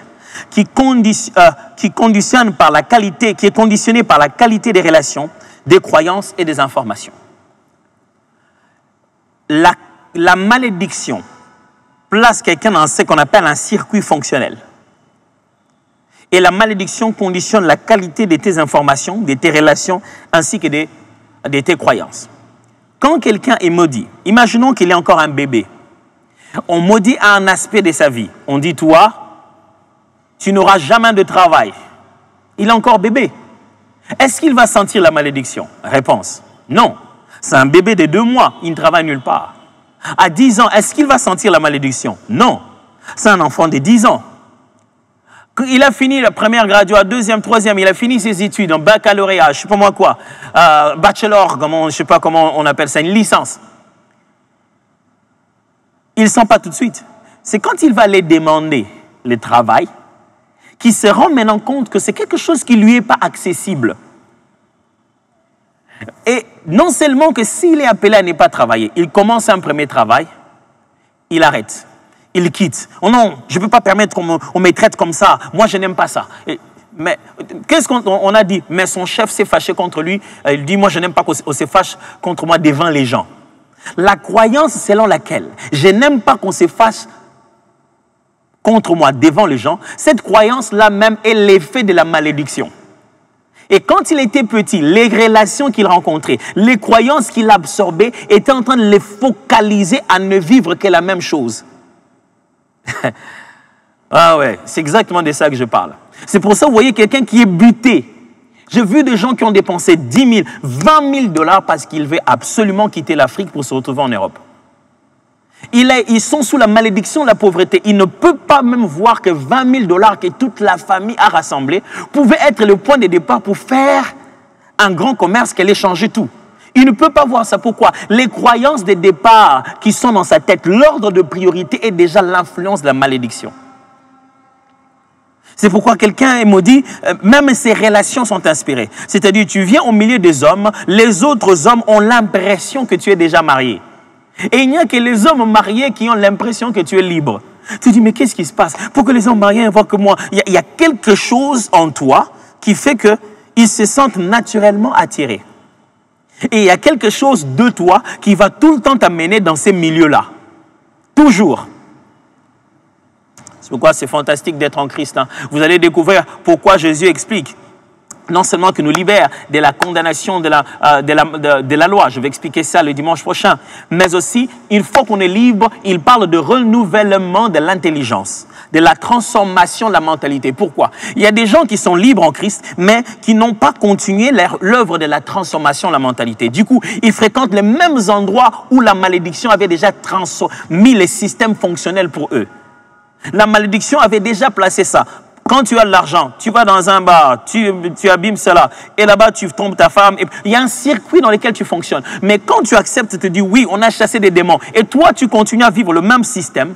qui est conditionné par la qualité des relations, des croyances et des informations. La malédiction place quelqu'un dans ce qu'on appelle un circuit fonctionnel. Et la malédiction conditionne la qualité de tes informations, de tes relations, ainsi que de tes croyances. Quand quelqu'un est maudit, imaginons qu'il est encore un bébé. On maudit un aspect de sa vie. On dit, toi, tu n'auras jamais de travail. Il est encore bébé. Est-ce qu'il va sentir la malédiction? Réponse, non. C'est un bébé de 2 mois, il ne travaille nulle part. À 10 ans, est-ce qu'il va sentir la malédiction? Non. C'est un enfant de 10 ans. Il a fini la première graduate, deuxième, troisième, il a fini ses études en baccalauréat, je ne sais pas moi quoi, bachelor, je ne sais pas comment on appelle ça, une licence. Il ne sent pas tout de suite. C'est quand il va aller demander le travail qu'il se rend maintenant compte que c'est quelque chose qui ne lui est pas accessible. Et non seulement que s'il est appelé à ne pas travailler, il commence un premier travail, il arrête. Il quitte. Oh non, je ne peux pas permettre qu'on me traite comme ça. Moi, je n'aime pas ça. Mais qu'est-ce qu'on a dit? Mais son chef s'est fâché contre lui. Il dit, moi, je n'aime pas qu'on se fâche contre moi devant les gens. La croyance selon laquelle je n'aime pas qu'on se fâche contre moi devant les gens, cette croyance-là même est l'effet de la malédiction. Et quand il était petit, les relations qu'il rencontrait, les croyances qu'il absorbait étaient en train de les focaliser à ne vivre que la même chose. Ah ouais, c'est exactement de ça que je parle. C'est pour ça, vous voyez, quelqu'un qui est buté. J'ai vu des gens qui ont dépensé 10 000, 20 000 dollars parce qu'ils veulent absolument quitter l'Afrique pour se retrouver en Europe. Ils sont sous la malédiction de la pauvreté. Ils ne peuvent pas même voir que 20 000 dollars que toute la famille a rassemblés pouvaient être le point de départ pour faire un grand commerce qui allait changer tout. Il ne peut pas voir ça. Pourquoi? Les croyances de départ qui sont dans sa tête, l'ordre de priorité est déjà l'influence de la malédiction. C'est pourquoi quelqu'un est maudit, même ses relations sont inspirées. C'est-à-dire, tu viens au milieu des hommes, les autres hommes ont l'impression que tu es déjà marié. Et il n'y a que les hommes mariés qui ont l'impression que tu es libre. Tu dis, mais qu'est-ce qui se passe? Pour que les hommes mariés voient que moi, il y a quelque chose en toi qui fait qu'ils se sentent naturellement attirés. Et il y a quelque chose de toi qui va tout le temps t'amener dans ces milieux-là. Toujours. C'est pourquoi c'est fantastique d'être en Christ. Hein. Vous allez découvrir pourquoi Jésus explique. Non seulement qu'il nous libère de la condamnation de la loi, je vais expliquer ça le dimanche prochain, mais aussi, une fois qu'on est libre, il parle de renouvellement de l'intelligence, de la transformation de la mentalité. Pourquoi? Il y a des gens qui sont libres en Christ, mais qui n'ont pas continué l'œuvre de la transformation de la mentalité. Du coup, ils fréquentent les mêmes endroits où la malédiction avait déjà mis les systèmes fonctionnels pour eux. La malédiction avait déjà placé ça. Quand tu as de l'argent, tu vas dans un bar, tu abîmes cela, et là-bas tu trompes ta femme. Il y a un circuit dans lequel tu fonctionnes. Mais quand tu acceptes de te dire, oui, on a chassé des démons, et toi tu continues à vivre le même système,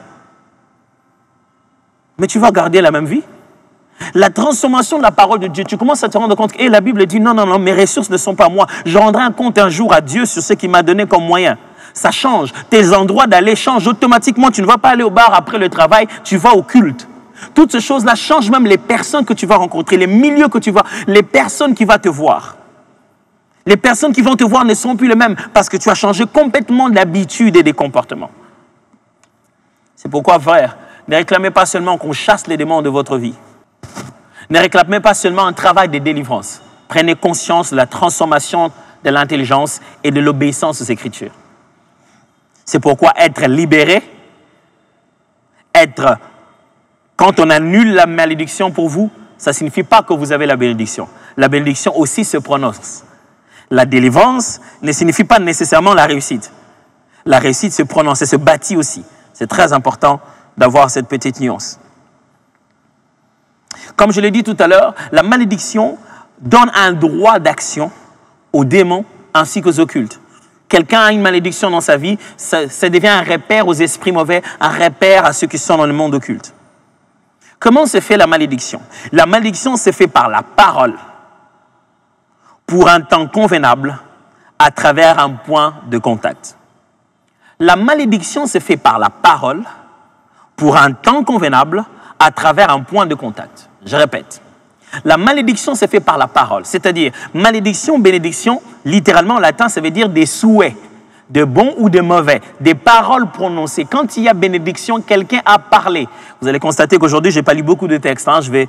mais tu vas garder la même vie. La transformation de la parole de Dieu, tu commences à te rendre compte que la Bible dit, non, non, non, mes ressources ne sont pas moi. Je rendrai un compte un jour à Dieu sur ce qu'il m'a donné comme moyen. Ça change. Tes endroits d'aller changent automatiquement. Tu ne vas pas aller au bar après le travail, tu vas au culte. Toutes ces choses-là changent même les personnes que tu vas rencontrer, les milieux que tu vas, les personnes qui vont te voir. Les personnes qui vont te voir ne sont plus les mêmes parce que tu as changé complètement d'habitude et des comportements. C'est pourquoi, frère, ne réclamez pas seulement qu'on chasse les démons de votre vie. Ne réclamez pas seulement un travail de délivrance. Prenez conscience de la transformation de l'intelligence et de l'obéissance aux Écritures. C'est pourquoi être libéré, quand on annule la malédiction pour vous, ça ne signifie pas que vous avez la bénédiction. La bénédiction aussi se prononce. La délivrance ne signifie pas nécessairement la réussite. La réussite se prononce et se bâtit aussi. C'est très important d'avoir cette petite nuance. Comme je l'ai dit tout à l'heure, la malédiction donne un droit d'action aux démons ainsi qu'aux occultes. Quelqu'un a une malédiction dans sa vie, ça devient un repère aux esprits mauvais, un repère à ceux qui sont dans le monde occulte. Comment se fait la malédiction? La malédiction se fait par la parole, pour un temps convenable, à travers un point de contact. La malédiction se fait par la parole, pour un temps convenable, à travers un point de contact. Je répète. La malédiction se fait par la parole, c'est-à-dire malédiction, bénédiction, littéralement en latin, ça veut dire des souhaits, de bon ou de mauvais, des paroles prononcées. Quand il y a bénédiction, quelqu'un a parlé. Vous allez constater qu'aujourd'hui, je n'ai pas lu beaucoup de textes. Je vais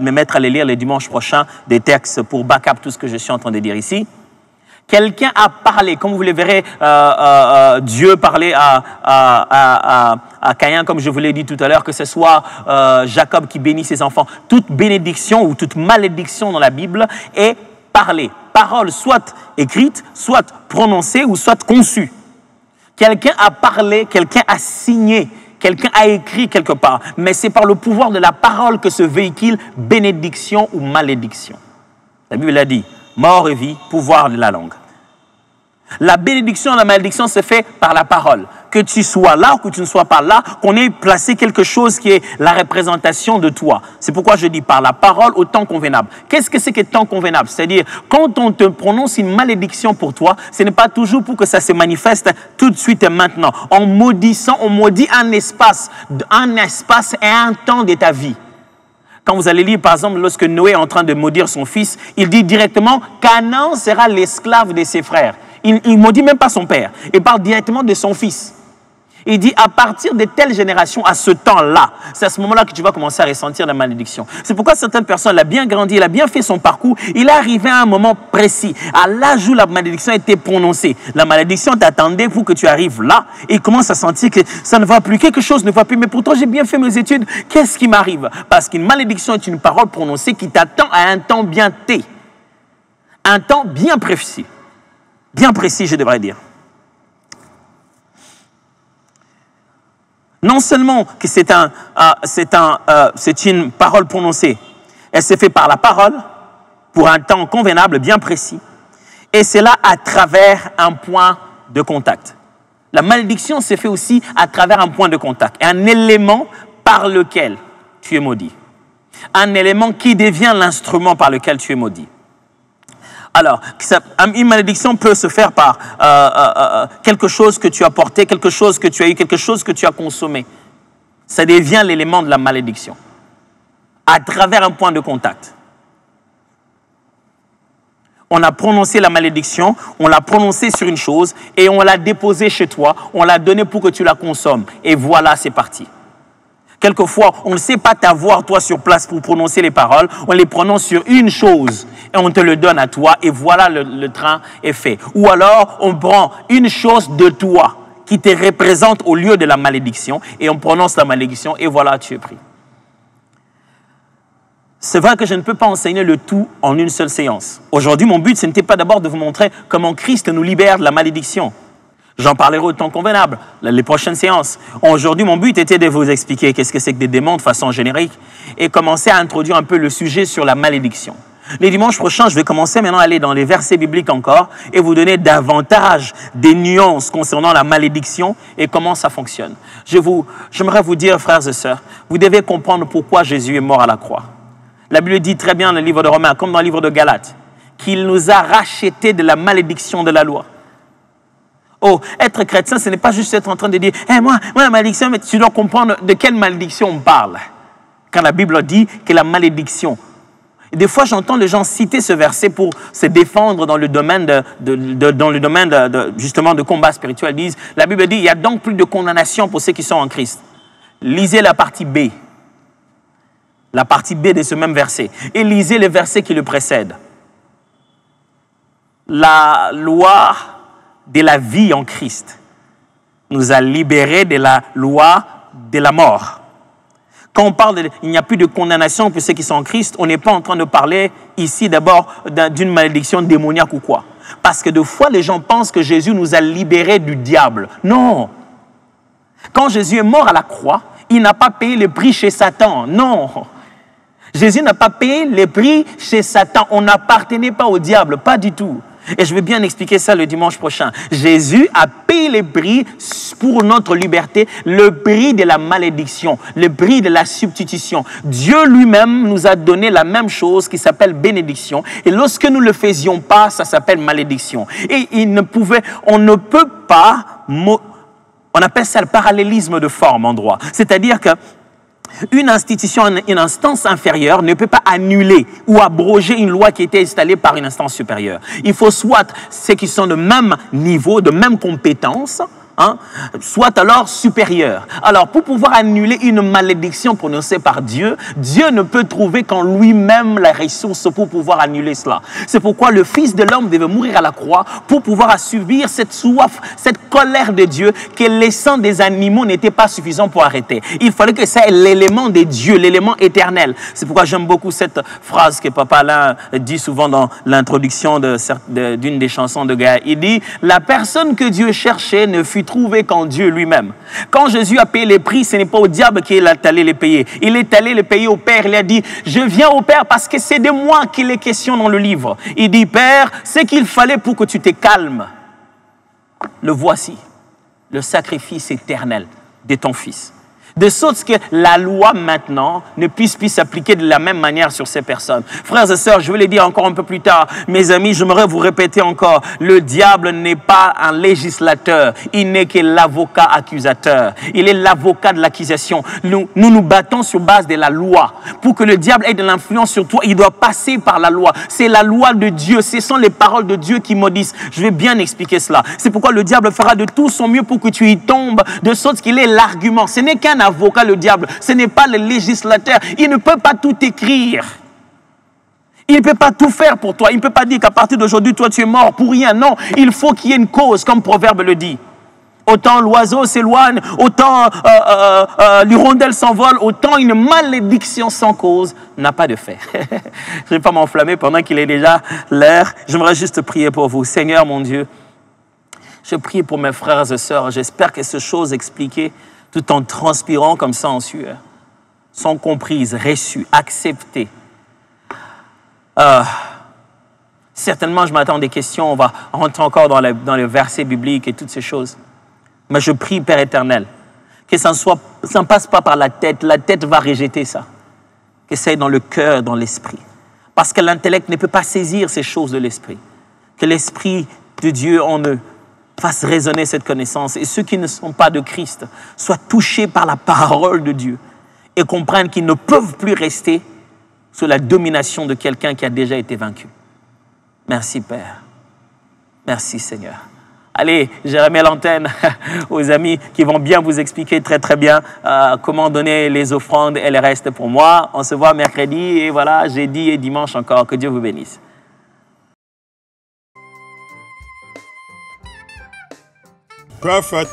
me mettre à les lire les dimanches prochains, des textes pour back-up tout ce que je suis en train de dire ici. Quelqu'un a parlé, comme vous le verrez, Dieu parlait à Caïn, comme je vous l'ai dit tout à l'heure, que ce soit Jacob qui bénit ses enfants. Toute bénédiction ou toute malédiction dans la Bible est parlée. Parole soit écrite, soit prononcée ou soit conçue. Quelqu'un a parlé, quelqu'un a signé, quelqu'un a écrit quelque part. Mais c'est par le pouvoir de la parole que se véhicule bénédiction ou malédiction. La Bible l'a dit, mort et vie, pouvoir de la langue. La bénédiction et la malédiction se fait par la parole. Que tu sois là ou que tu ne sois pas là, qu'on ait placé quelque chose qui est la représentation de toi. C'est pourquoi je dis par la parole au temps convenable. Qu'est-ce que c'est que temps convenable? C'est-à-dire, quand on te prononce une malédiction pour toi, ce n'est pas toujours pour que ça se manifeste tout de suite et maintenant. En maudissant, on maudit un espace et un temps de ta vie. Quand vous allez lire, par exemple, lorsque Noé est en train de maudire son fils, il dit directement qu'Canaan sera l'esclave de ses frères. Il ne maudit même pas son père. Il parle directement de son fils. Il dit, à partir de telle génération, à ce temps-là, c'est à ce moment-là que tu vas commencer à ressentir la malédiction. C'est pourquoi certaines personnes, il a bien grandi, il a bien fait son parcours, il est arrivé à un moment précis, à l'âge où la malédiction a été prononcée. La malédiction t'attendait pour que tu arrives là, et il commence à sentir que ça ne va plus, quelque chose ne va plus, mais pourtant j'ai bien fait mes études, qu'est-ce qui m'arrive? Parce qu'une malédiction est une parole prononcée qui t'attend à un temps bien T, un temps bien précis, je devrais dire. Non seulement que c'est une parole prononcée, elle se fait par la parole, pour un temps convenable, bien précis, et c'est là à travers un point de contact. La malédiction se fait aussi à travers un point de contact, un élément par lequel tu es maudit, un élément qui devient l'instrument par lequel tu es maudit. Alors, une malédiction peut se faire par quelque chose que tu as porté, quelque chose que tu as eu, quelque chose que tu as consommé. Ça devient l'élément de la malédiction. À travers un point de contact. On a prononcé la malédiction, on l'a prononcée sur une chose et on l'a déposée chez toi, on l'a donnée pour que tu la consommes. Et voilà, c'est parti. Quelquefois, on ne sait pas t'avoir, toi, sur place pour prononcer les paroles. On les prononce sur une chose et on te le donne à toi et voilà, le train est fait. Ou alors, on prend une chose de toi qui te représente au lieu de la malédiction et on prononce la malédiction et voilà, tu es pris. C'est vrai que je ne peux pas enseigner le tout en une seule séance. Aujourd'hui, mon but, ce n'était pas d'abord de vous montrer comment Christ nous libère de la malédiction. J'en parlerai au temps convenable, les prochaines séances. Aujourd'hui, mon but était de vous expliquer qu'est-ce que c'est que des démons de façon générique et commencer à introduire un peu le sujet sur la malédiction. Les dimanches prochains, je vais commencer maintenant à aller dans les versets bibliques encore et vous donner davantage des nuances concernant la malédiction et comment ça fonctionne. J'aimerais vous dire, frères et sœurs, vous devez comprendre pourquoi Jésus est mort à la croix. La Bible dit très bien dans le livre de Romains, comme dans le livre de Galates, qu'il nous a rachetés de la malédiction de la loi. Oh, être chrétien, ce n'est pas juste être en train de dire hey, moi, la malédiction, mais tu dois comprendre de quelle malédiction on parle. Quand la Bible dit que la malédiction. Et des fois, j'entends les gens citer ce verset pour se défendre dans le domaine justement de combat spirituel. Ils disent, la Bible dit il n'y a donc plus de condamnation pour ceux qui sont en Christ. Lisez la partie B. La partie B de ce même verset. Et lisez le verset qui le précède. La loi de la vie en Christ nous a libérés de la loi de la mort. Quand on parle il n'y a plus de condamnation pour ceux qui sont en Christ, on n'est pas en train de parler ici d'abord d'une malédiction démoniaque ou quoi. Parce que des fois, les gens pensent que Jésus nous a libérés du diable. Non. Quand Jésus est mort à la croix, il n'a pas payé le prix chez Satan. Non. Jésus n'a pas payé le prix chez Satan. On n'appartenait pas au diable, pas du tout. Et je vais bien expliquer ça le dimanche prochain. Jésus a payé le prix pour notre liberté, le prix de la malédiction, le prix de la substitution. Dieu lui-même nous a donné la même chose qui s'appelle bénédiction. Et lorsque nous ne le faisions pas, ça s'appelle malédiction. Et on ne peut pas, on appelle ça le parallélisme de forme en droit. C'est-à-dire que Une institution, une instance inférieure ne peut pas annuler ou abroger une loi qui a été installée par une instance supérieure. Il faut soit ceux qui sont de même niveau, de même compétence, soit alors supérieur. Alors, pour pouvoir annuler une malédiction prononcée par Dieu, Dieu ne peut trouver qu'en lui-même la ressource pour pouvoir annuler cela. C'est pourquoi le Fils de l'homme devait mourir à la croix pour pouvoir assouvir cette soif, cette colère de Dieu que les sangs des animaux n'étaient pas suffisants pour arrêter. Il fallait que ça ait l'élément de Dieu, l'élément éternel. C'est pourquoi j'aime beaucoup cette phrase que Papa Alain dit souvent dans l'introduction d'une des chansons de Gaël. Il dit « La personne que Dieu cherchait ne fut trouvé qu'en Dieu lui-même. » Quand Jésus a payé les prix, ce n'est pas au diable qu'il est allé les payer. Il est allé les payer au Père. Il a dit, je viens au Père parce que c'est de moi qu'il est question dans le livre. Il dit, Père, ce qu'il fallait pour que tu te calmes, le voici, le sacrifice éternel de ton Fils. De sorte que la loi maintenant ne puisse plus s'appliquer de la même manière sur ces personnes. Frères et sœurs, je vais le dire encore un peu plus tard. Mes amis, j'aimerais vous répéter encore. Le diable n'est pas un législateur. Il n'est que l'avocat accusateur. Il est l'avocat de l'accusation. Nous battons sur base de la loi. Pour que le diable ait de l'influence sur toi, il doit passer par la loi. C'est la loi de Dieu. Ce sont les paroles de Dieu qui maudissent. Je vais bien expliquer cela. C'est pourquoi le diable fera de tout son mieux pour que tu y tombes, de sorte qu'il ait l'argument. Ce n'est qu'un avocat, le diable. Ce n'est pas le législateur. Il ne peut pas tout écrire. Il ne peut pas tout faire pour toi. Il ne peut pas dire qu'à partir d'aujourd'hui, toi, tu es mort pour rien. Non, il faut qu'il y ait une cause, comme Proverbe le dit. Autant l'oiseau s'éloigne, autant l'hirondelle s'envole, autant une malédiction sans cause n'a pas de fait. Je ne vais pas m'enflammer pendant qu'il est déjà l'heure. J'aimerais juste prier pour vous. Seigneur, mon Dieu, je prie pour mes frères et sœurs. J'espère que ces choses expliquées, tout en transpirant comme ça en sueur, sont comprises, reçues, acceptées. Certainement, je m'attends à des questions. On va rentrer encore dans les versets bibliques et toutes ces choses. Mais je prie, Père éternel, que ça ne passe pas par la tête. La tête va rejeter ça. Que ça aille dans le cœur, dans l'esprit. Parce que l'intellect ne peut pas saisir ces choses de l'esprit. Que l'esprit de Dieu en eux fasse résonner cette connaissance. Et ceux qui ne sont pas de Christ soient touchés par la parole de Dieu et comprennent qu'ils ne peuvent plus rester sous la domination de quelqu'un qui a déjà été vaincu. Merci, Père. Merci, Seigneur. Allez, je remets l'antenne aux amis qui vont bien vous expliquer très très bien comment donner les offrandes et le reste pour moi. On se voit mercredi et voilà, jeudi et dimanche encore. Que Dieu vous bénisse. Perfect.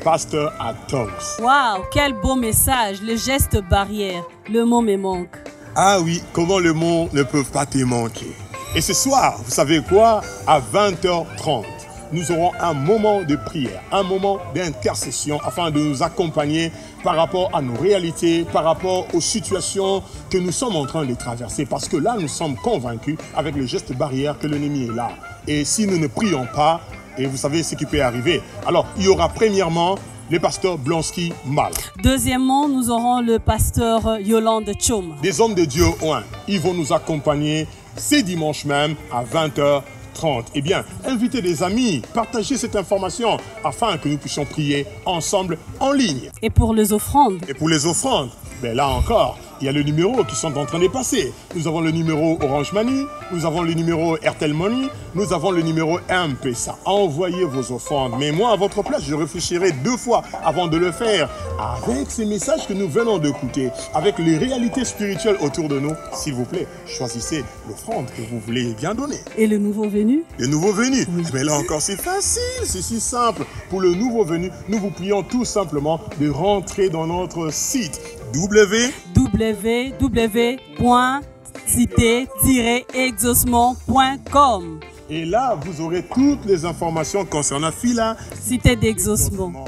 Pasteur Atoms. Waouh, quel beau message. Le geste barrière. Le mot me manque. Ah oui, comment le mot ne peut pas te manquer. Et ce soir, vous savez quoi? À 20h30, nous aurons un moment de prière, un moment d'intercession afin de nous accompagner par rapport à nos réalités, par rapport aux situations que nous sommes en train de traverser. Parce que là, nous sommes convaincus avec le geste barrière que l'ennemi est là. Et si nous ne prions pas, et vous savez ce qui peut arriver. Alors, il y aura premièrement le pasteur Blonsky Mal. Deuxièmement, nous aurons le pasteur Yolande Tchoum. Des hommes de Dieu, ils vont nous accompagner ces dimanches même à 20h30. Eh bien, invitez des amis, partagez cette information afin que nous puissions prier ensemble en ligne. Et pour les offrandes? Et pour les offrandes, ben là encore, il y a le numéro qui sont en train de passer. Nous avons le numéro Orange Money, nous avons le numéro Airtel Money, nous avons le numéro M-Pesa. Envoyez vos offrandes. Mais moi, à votre place, je réfléchirai 2 fois avant de le faire. Avec ces messages que nous venons d'écouter, avec les réalités spirituelles autour de nous, s'il vous plaît, choisissez l'offrande que vous voulez bien donner. Et le nouveau venu? Le nouveau venu. Oui. Mais là encore, c'est facile, c'est si simple. Pour le nouveau venu, nous vous prions tout simplement de rentrer dans notre site www.cité-exaucement.com. Et là, vous aurez toutes les informations concernant Fila. Cité d'exaucement.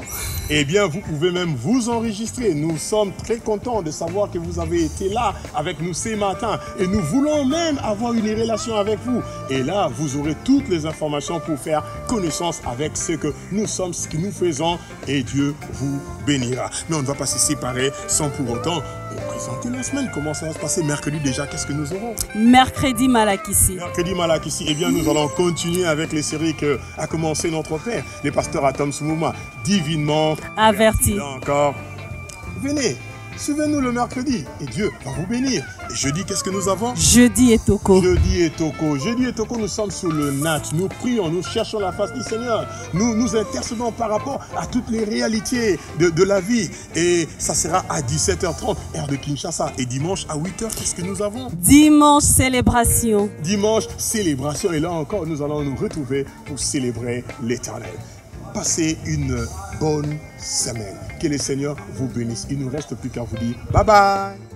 Eh bien, vous pouvez même vous enregistrer. Nous sommes très contents de savoir que vous avez été là avec nous ce matin. Et nous voulons même avoir une relation avec vous. Et là, vous aurez toutes les informations pour faire connaissance avec ce que nous sommes, ce que nous faisons. Et Dieu vous bénira. Mais on ne va pas se séparer sans pour autant présenter la semaine. Comment ça va se passer? Mercredi déjà, qu'est-ce que nous aurons? Mercredi Malakissi. Mercredi Malakissi. Eh bien, nous allons continuer avec les séries que a commencé notre Père, le pasteur Atoms Mouma, divinement averti. Là encore, venez, Suivez-nous le mercredi et Dieu va vous bénir. Et jeudi, qu'est-ce que nous avons? Jeudi et Toko. Jeudi et Toko. Jeudi et Toko, nous sommes sur le NAT. Nous prions, nous cherchons la face du Seigneur. Nous intercédons par rapport à toutes les réalités de la vie. Et ça sera à 17h30, heure de Kinshasa. Et dimanche à 8h, qu'est-ce que nous avons? Dimanche, célébration. Dimanche, célébration. Et là encore, nous allons nous retrouver pour célébrer l'Éternel. Passez une bonne semaine. Que le Seigneur vous bénisse. Il ne nous reste plus qu'à vous dire bye bye.